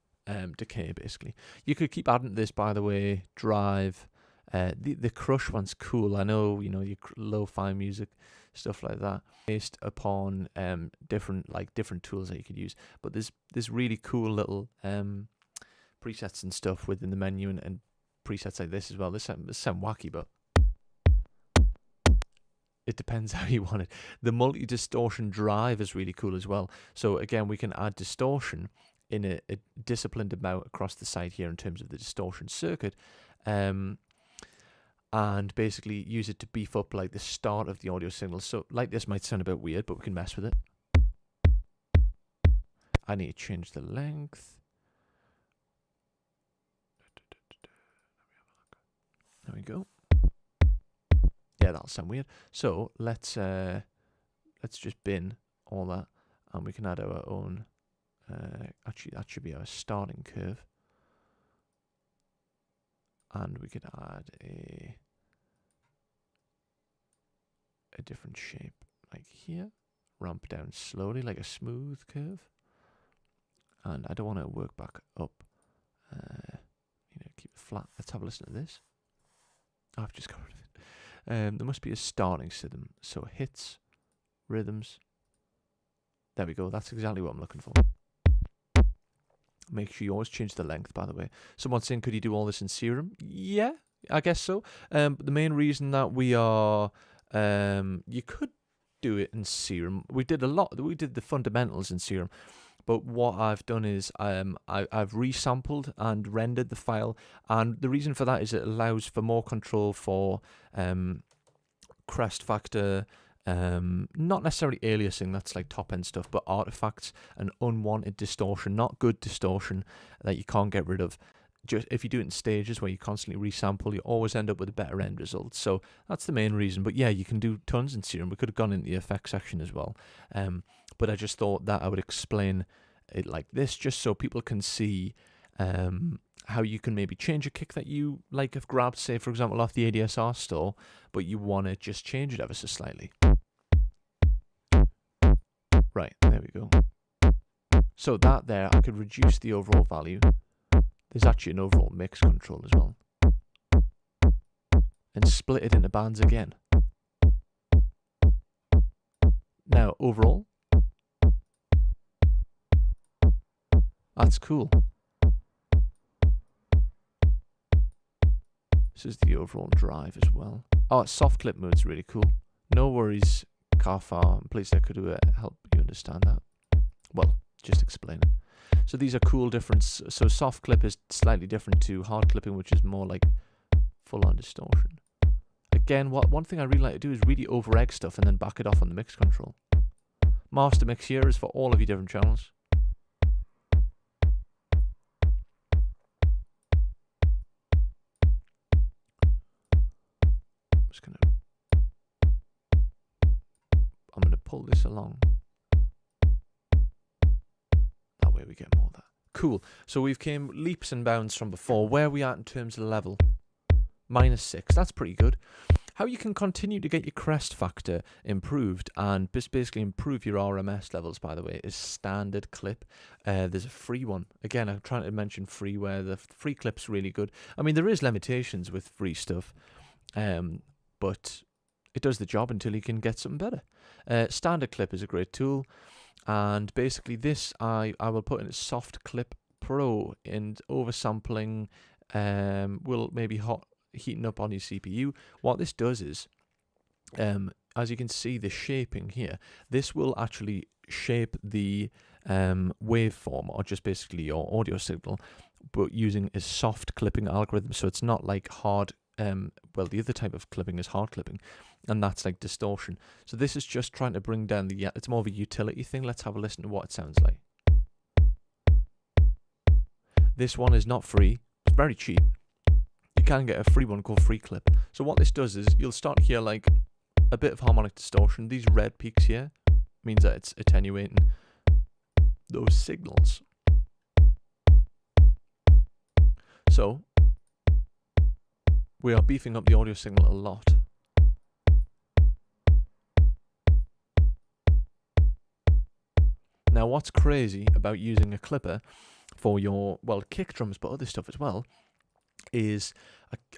decay, basically. You could keep adding to this, by the way. Drive. The crush one's cool. I know, you know, your lo-fi music, stuff like that, based upon different tools that you could use. But there's really cool little presets and stuff within the menu, and presets like this as well. This sound wacky, but it depends how you want it. The multi-distortion drive is really cool as well. So again, we can add distortion in a disciplined amount across the side here in terms of the distortion circuit, and basically use it to beef up like the start of the audio signal. So like this might sound a bit weird, but we can mess with it. I need to change the length. There we go. Yeah, that'll sound weird. So let's just bin all that, and we can add our own. Actually, that should be our starting curve, and we could add a different shape, like here. Ramp down slowly, like a smooth curve. And I don't want to work back up. Keep it flat. Let's have a listen to this. I've just got rid of it. There must be a starting system. So hits, rhythms. There we go. That's exactly what I'm looking for. Make sure you always change the length, by the way. Someone's saying, could you do all this in Serum? Yeah, I guess so. But the main reason that we are, you could do it in Serum. We did the fundamentals in Serum. But what I've done is I've resampled and rendered the file, and the reason for that is it allows for more control for crest factor, not necessarily aliasing, that's like top end stuff, but artifacts and unwanted distortion, not good distortion that you can't get rid of. Just if you do it in stages where you constantly resample, you always end up with a better end result. So that's the main reason. But yeah, you can do tons in Serum. We could have gone into the effects section as well. But I just thought that I would explain it like this, just so people can see how you can maybe change a kick that you like have grabbed, say, for example, off the ADSR store, but you want to just change it ever so slightly. Right, there we go. So that there, I could reduce the overall value. There's actually an overall mix control as well. And split it into bands again. Now, overall, that's cool. This is the overall drive as well. Oh, soft clip mode's really cool. No worries, Carfar. I'm pleased I could help you understand that. Well, just explain it. So these are cool difference. So soft clip is slightly different to hard clipping, which is more like full-on distortion. Again, one thing I really like to do is really over-egg stuff and then back it off on the mix control. Master mix here is for all of your different channels. I'm gonna pull this along. That way we get more of that. Cool. So we've came leaps and bounds from before. Where are we at in terms of level? -6. That's pretty good. How you can continue to get your crest factor improved and basically improve your RMS levels, by the way, is standard clip. There's a free one. Again, I'm trying to mention free, where the free clip's really good. I mean, there is limitations with free stuff, but it does the job until you can get something better. Standard clip is a great tool. And basically this I will put in a soft clip pro, and oversampling will maybe heating up on your CPU. What this does is, as you can see the shaping here, this will actually shape the waveform, or just basically your audio signal, but using a soft clipping algorithm. So it's not like hard, well, the other type of clipping is hard clipping, and that's like distortion. So this is just trying to bring down it's more of a utility thing. Let's have a listen to what it sounds like. This one is not free, it's very cheap. You can get a free one called Free Clip. So what this does is you'll start to hear like a bit of harmonic distortion. These red peaks here means that it's attenuating those signals. So we are beefing up the audio signal a lot. Now what's crazy about using a clipper for your, well, kick drums, but other stuff as well, is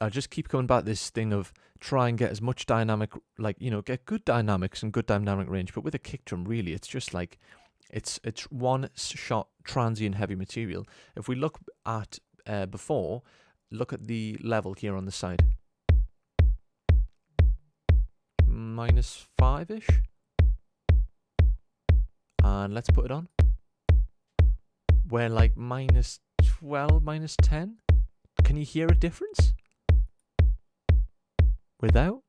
I just keep coming back to this thing of try and get as much dynamic, like, you know, get good dynamics and good dynamic range. But with a kick drum, really, it's just like, it's one shot transient heavy material. If we look at before, look at the level here on the side. -5-ish. And let's put it on. We're like -12, -10. Can you hear a difference? Without?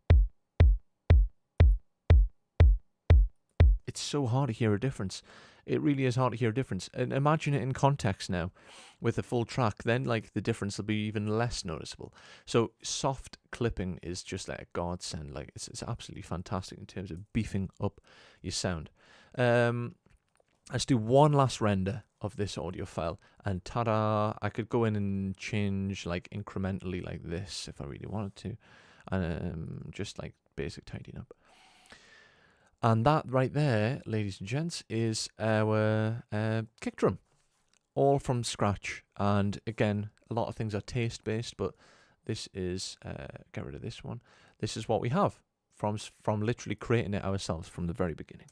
It's so hard to hear a difference. It really is hard to hear a difference. And imagine it in context now with a full track, then like the difference will be even less noticeable. So soft clipping is just like a godsend. Like it's absolutely fantastic in terms of beefing up your sound. Let's do one last render of this audio file, and ta-da, I could go in and change like incrementally like this if I really wanted to, and just like basic tidying up. And that right there, ladies and gents, is our kick drum, all from scratch. And again, a lot of things are taste based, but this is, get rid of this one. This is what we have from literally creating it ourselves from the very beginning.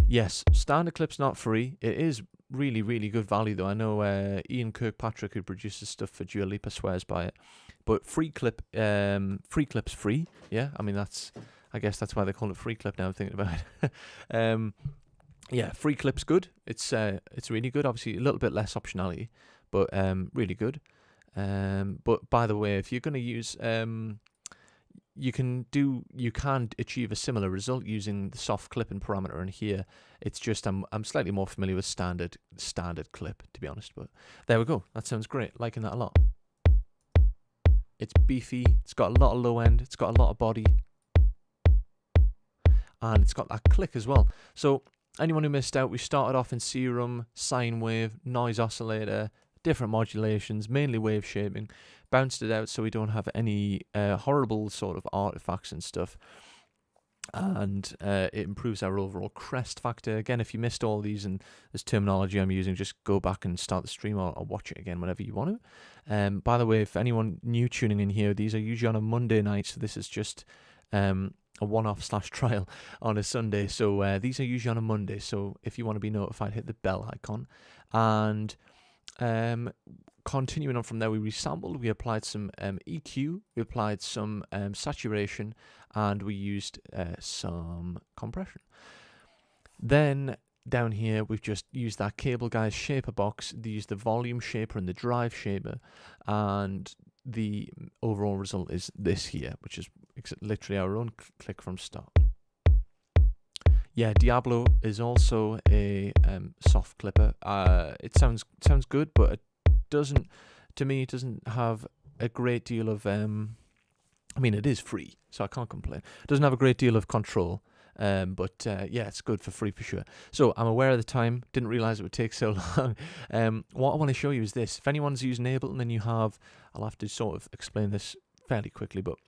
Yes, standard clip's not free. It is really, really good value though. I know Ian Kirkpatrick, who produces stuff for Dua Lipa, swears by it. But free clip's free. Yeah, I mean I guess that's why they call it free clip now. I'm thinking about it. Yeah, free clip's good. It's really good. Obviously a little bit less optionality, but really good. But by the way, if you're going to use you can achieve a similar result using the soft clipping parameter in here. It's just I'm slightly more familiar with standard clip, to be honest. But there we go. That sounds great. Liking that a lot. It's beefy. It's got a lot of low end. It's got a lot of body, and it's got that click as well. So anyone who missed out, we started off in Serum, sine wave, noise oscillator, different modulations, mainly wave shaping. Bounced it out so we don't have any horrible sort of artifacts and stuff. And it improves our overall crest factor. Again, if you missed all these and this terminology I'm using, just go back and start the stream or watch it again whenever you want to. By the way, if anyone new tuning in here, these are usually on a Monday night, so this is just a one-off / trial on a Sunday. So these are usually on a Monday, so if you want to be notified, hit the bell icon. And continuing on from there, we resampled, we applied some EQ, we applied some saturation, and we used some compression. Then down here, we've just used that Cable Guys shaper box, used the volume shaper and the drive shaper, and the overall result is this here, which is literally our own click from start. Yeah, Diablo is also a soft clipper. It sounds good, but it doesn't, to me, it doesn't have a great deal of I mean, it is free, so I can't complain. It doesn't have a great deal of control, but yeah, it's good for free for sure. So I'm aware of the time, didn't realize it would take so long. What I want to show you is this. If anyone's using Ableton and you have, I'll have to sort of explain this fairly quickly, but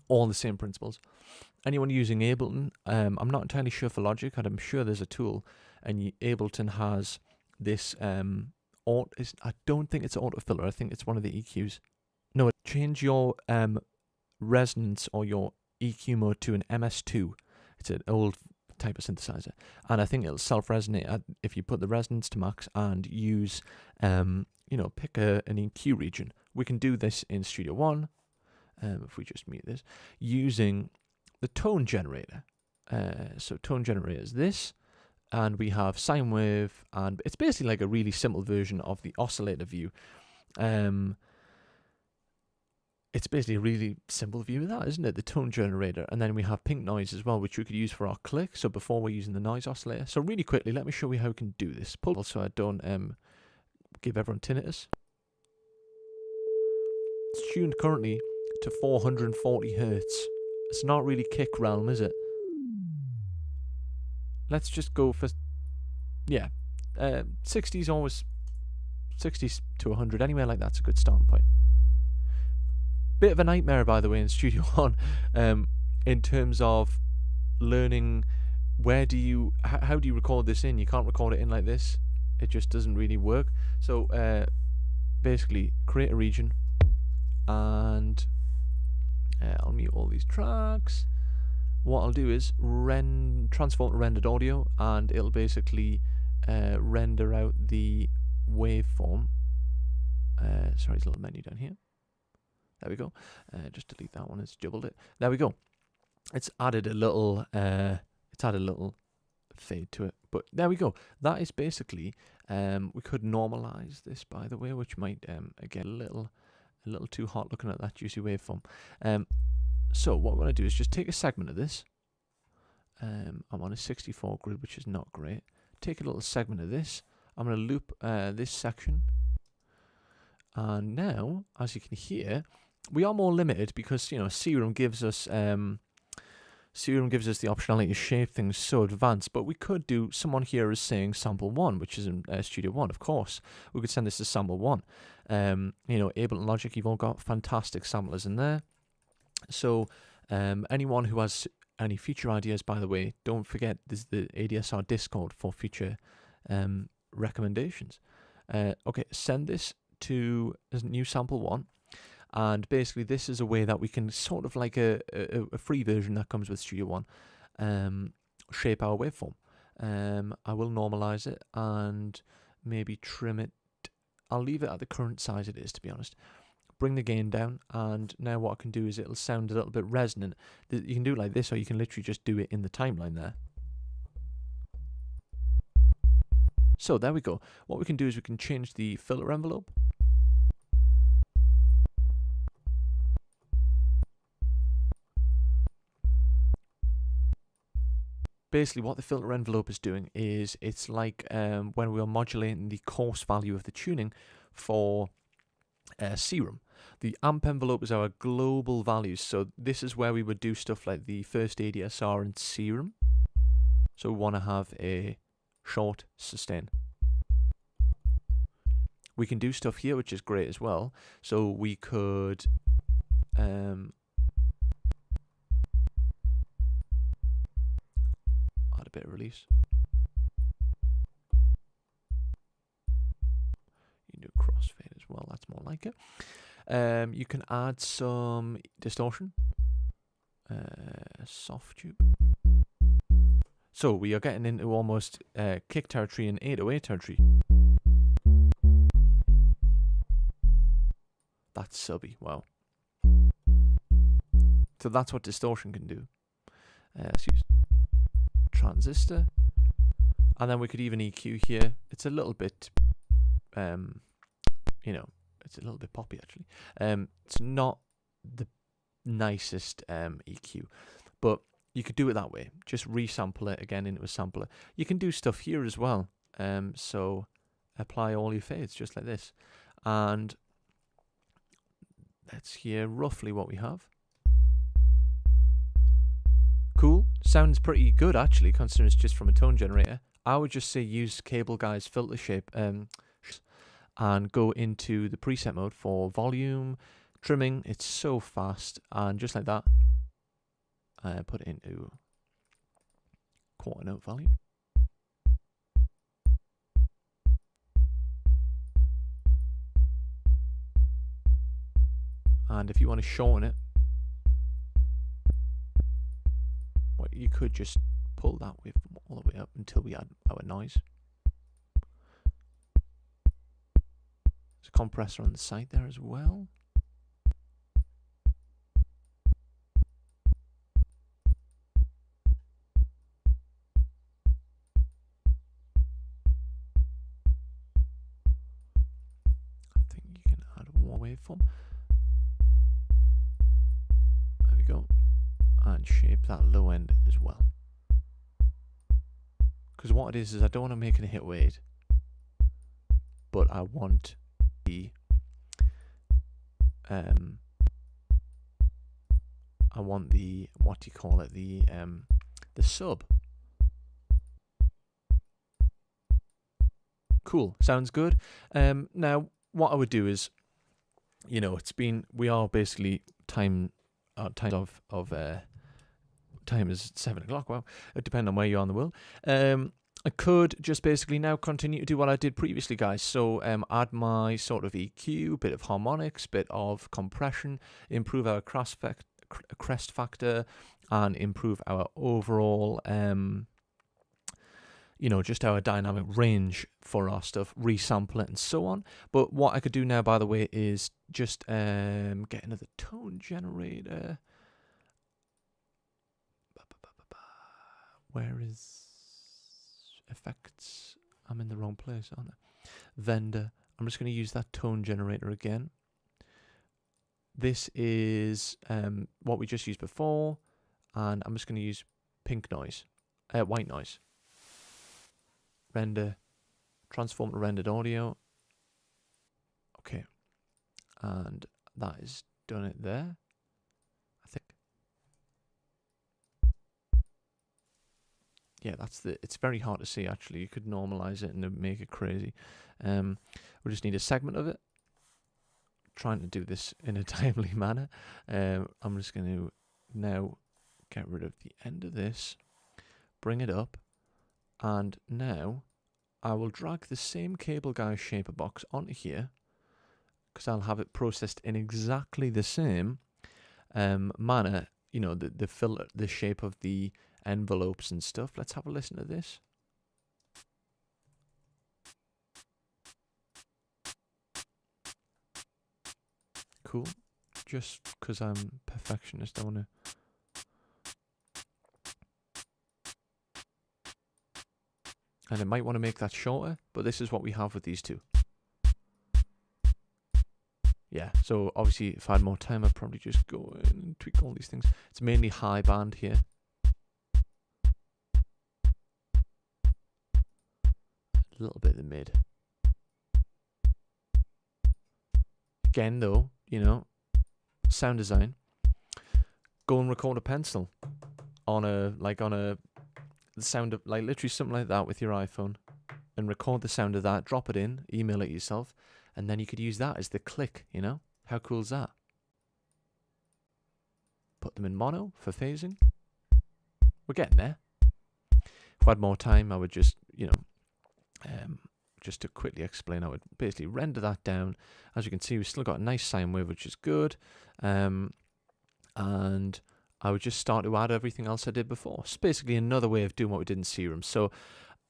all the same principles. Anyone using Ableton, I'm not entirely sure for Logic, and I'm sure there's a tool, and Ableton has this I don't think it's autofiller, I think it's one of the EQs. No, change your resonance or your EQ mode to an MS2. It's an old type of synthesizer, and I think it'll self-resonate if you put the resonance to max and use, pick an EQ region. We can do this in Studio One, if we just mute this, using the tone generator. So tone generator is this, and we have sine wave, and it's basically like a really simple version of the oscillator view. It's basically a really simple view of that, isn't it? The tone generator. And then we have pink noise as well, which we could use for our click. So before we're using the noise oscillator. So really quickly, let me show you how we can do this. Pull so I don't give everyone tinnitus. It's tuned currently to 440 hertz. It's not really kick realm, is it? let's just go for, yeah, 60's always, 60 to 100, anywhere like that's a good starting point. Bit of a nightmare, by the way, in Studio One, in terms of learning how do you record this in. You can't record it in like this. It just doesn't really work. So basically, create a region, and I'll mute all these tracks. What I'll do is transform to rendered audio, and it'll basically render out the waveform. Sorry, there's a little menu down here. There we go. Just delete that one. It's doubled it. There we go. It's added a little fade to it. But there we go. That is basically. We could normalize this, by the way, which might get a little too hot looking at that juicy waveform. So what we're going to do is just take a segment of this. I'm on a 64 grid, which is not great. Take a little segment of this. I'm going to loop this section. And now, as you can hear, we are more limited because, Serum gives us the optionality to shape things so advanced. But we could do, someone here is saying sample 1, which is in Studio One, of course. We could send this to sample 1. Ableton Logic, you've all got fantastic samplers in there. So anyone who has any future ideas, by the way, don't forget there's the ADSR Discord for future recommendations. Okay, send this to a new sample 1, and basically this is a way that we can sort of like a free version that comes with Studio One shape our waveform. I will normalize it and maybe trim it. I'll leave it at the current size it is, to be honest. Bring the gain down, and now what I can do is it'll sound a little bit resonant. You can do it like this, or you can literally just do it in the timeline there. So there we go. What we can do is we can change the filter envelope. Basically what the filter envelope is doing is it's like when we are modulating the coarse value of the tuning for Serum. The amp envelope is our global values, so this is where we would do stuff like the first ADSR and Serum. So we want to have a short sustain. We can do stuff here which is great as well, so we could add a bit of release. You can do a crossfade as well, that's more like it. You can add some distortion, soft tube. So we are getting into almost kick territory and 808 territory. That's subby, wow. So that's what distortion can do. Let's use transistor, and then we could even EQ here. It's a little bit, it's a little bit poppy actually. It's not the nicest EQ, but you could do it that way. Just resample it again into a sampler. You can do stuff here as well. So apply all your fades just like this, and let's hear roughly what we have. Cool. Sounds pretty good actually, considering it's just from a tone generator. I would just say use Cable Guy's filter shape and go into the preset mode for volume, trimming. It's so fast, and just like that, put it into quarter note volume. And if you want to shorten it, well, you could just pull that waveform all the way up until we add our noise. There's a compressor on the side there as well. I think you can add one waveform. There we go. And shape that low end as well. Because what it is I don't want to make it a hit weight, but I want the what do you call it, the sub Cool. Sounds good. Now, what I would do is, you know, we are basically time is 7 o'clock. Wow, it depends on where you are in the world. I could just basically now continue to do what I did previously, guys. So add my sort of EQ, bit of harmonics, bit of compression, improve our crest factor, and improve our overall, you know, just our dynamic range for our stuff, resample it and so on. But what I could do now, by the way, is just get another tone generator. Where is effects? I'm in the wrong place, aren't I? Vendor. I'm just going to use that tone generator again. This is what we just used before, and I'm just going to use white noise. Render, transform to rendered audio. Okay, and that is done it there, I think. Yeah, it's very hard to see actually. You could normalize it and make it crazy. We just need a segment of it. Trying to do this in a timely manner. I'm just going to now get rid of the end of this, bring it up, and now I will drag the same cable guy shaper box onto here, because I'll have it processed in exactly the same manner. You know, the filter, the shape of the envelopes and stuff. Let's have a listen to this. Cool. Just because I'm perfectionist, I want to. And I might want to make that shorter, but this is what we have with these two. Yeah, so obviously if I had more time, I'd probably just go in and tweak all these things. It's mainly high band here. A little bit of the mid. Again though, you know, sound design. Go and record a pencil on the sound of, like, literally something like that with your iPhone, and record the sound of that, drop it in, email it yourself, and then you could use that as the click, you know? How cool is that? Put them in mono for phasing. We're getting there. If I had more time, I would just, you know, just to quickly explain, I would basically render that down. As you can see, we've still got a nice sine wave, which is good. And I would just start to add everything else I did before. It's basically another way of doing what we did in Serum. So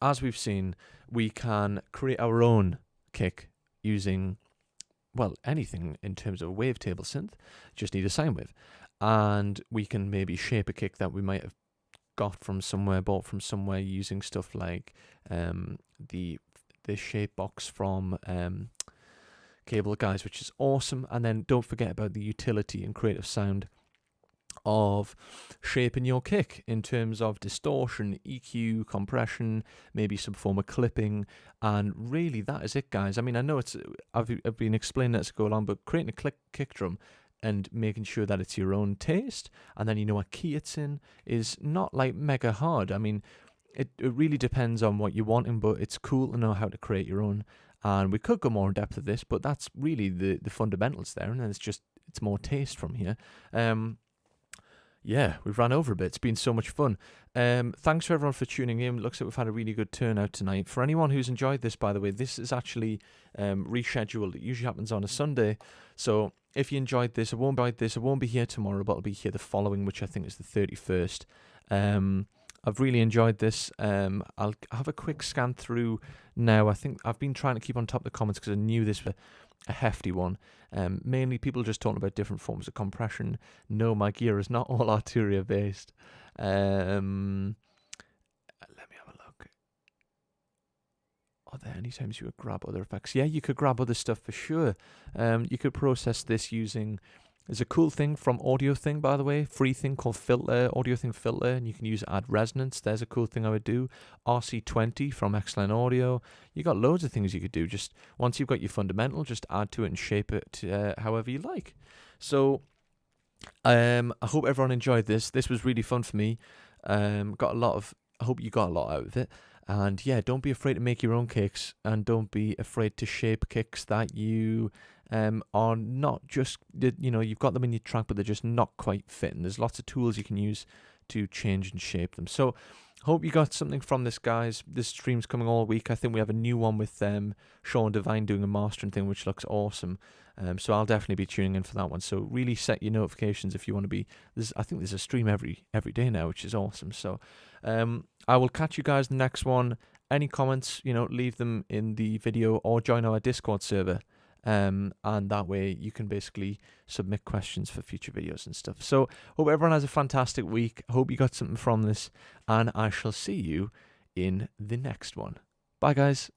as we've seen, we can create our own kick using, well, anything in terms of a wavetable synth. Just need a sine wave. And we can maybe shape a kick that we might have got from somewhere, bought from somewhere, using stuff like the shape box from Cable Guys, which is awesome. And then don't forget about the utility and creative sound of shaping your kick in terms of distortion, EQ, compression, maybe some form of clipping, and really that is it, guys. I mean, I know I've been explaining that as I go along, but creating a kick drum and making sure that it's your own taste, and then you know what key it's in, is not like mega hard. I mean, it really depends on what you're wanting, but it's cool to know how to create your own. And we could go more in depth with this, but that's really the fundamentals there, and then it's more taste from here. Yeah, we've ran over a bit. It's been so much fun. Thanks for everyone for tuning in. Looks like we've had a really good turnout tonight. For anyone who's enjoyed this, by the way, this is actually rescheduled. It usually happens on a Sunday. So if you enjoyed this, it won't be here tomorrow, but it'll be here the following, which I think is the 31st. I've really enjoyed this. I'll have a quick scan through now. I think I've been trying to keep on top of the comments because I knew this was a hefty one. Mainly people just talking about different forms of compression. No, my gear is not all Arturia based. Let me have a look. Are there any times you would grab other effects? Yeah, you could grab other stuff for sure. You could process this using... There's a cool thing from Audio Thing, by the way, free thing called Filter, Audio Thing Filter, and you can use add resonance. There's a cool thing I would do. RC20 from Excellent Audio. You got loads of things you could do. Just once you've got your fundamental, just add to it and shape it however you like. So I hope everyone enjoyed this. This was really fun for me. I hope you got a lot out of it. And yeah, don't be afraid to make your own kicks, and don't be afraid to shape kicks that you are not just, you've got them in your track, but they're just not quite fitting. There's lots of tools you can use to change and shape them. So hope you got something from this, guys. This stream's coming all week. I think we have a new one with Sean Devine doing a mastering thing, which looks awesome. So I'll definitely be tuning in for that one. So really set your notifications if you want to be. I think there's a stream every day now, which is awesome. So I will catch you guys in the next one. Any comments, leave them in the video or join our Discord server. And that way you can basically submit questions for future videos and stuff. So hope everyone has a fantastic week. Hope you got something from this, and I shall see you in the next one. Bye, guys.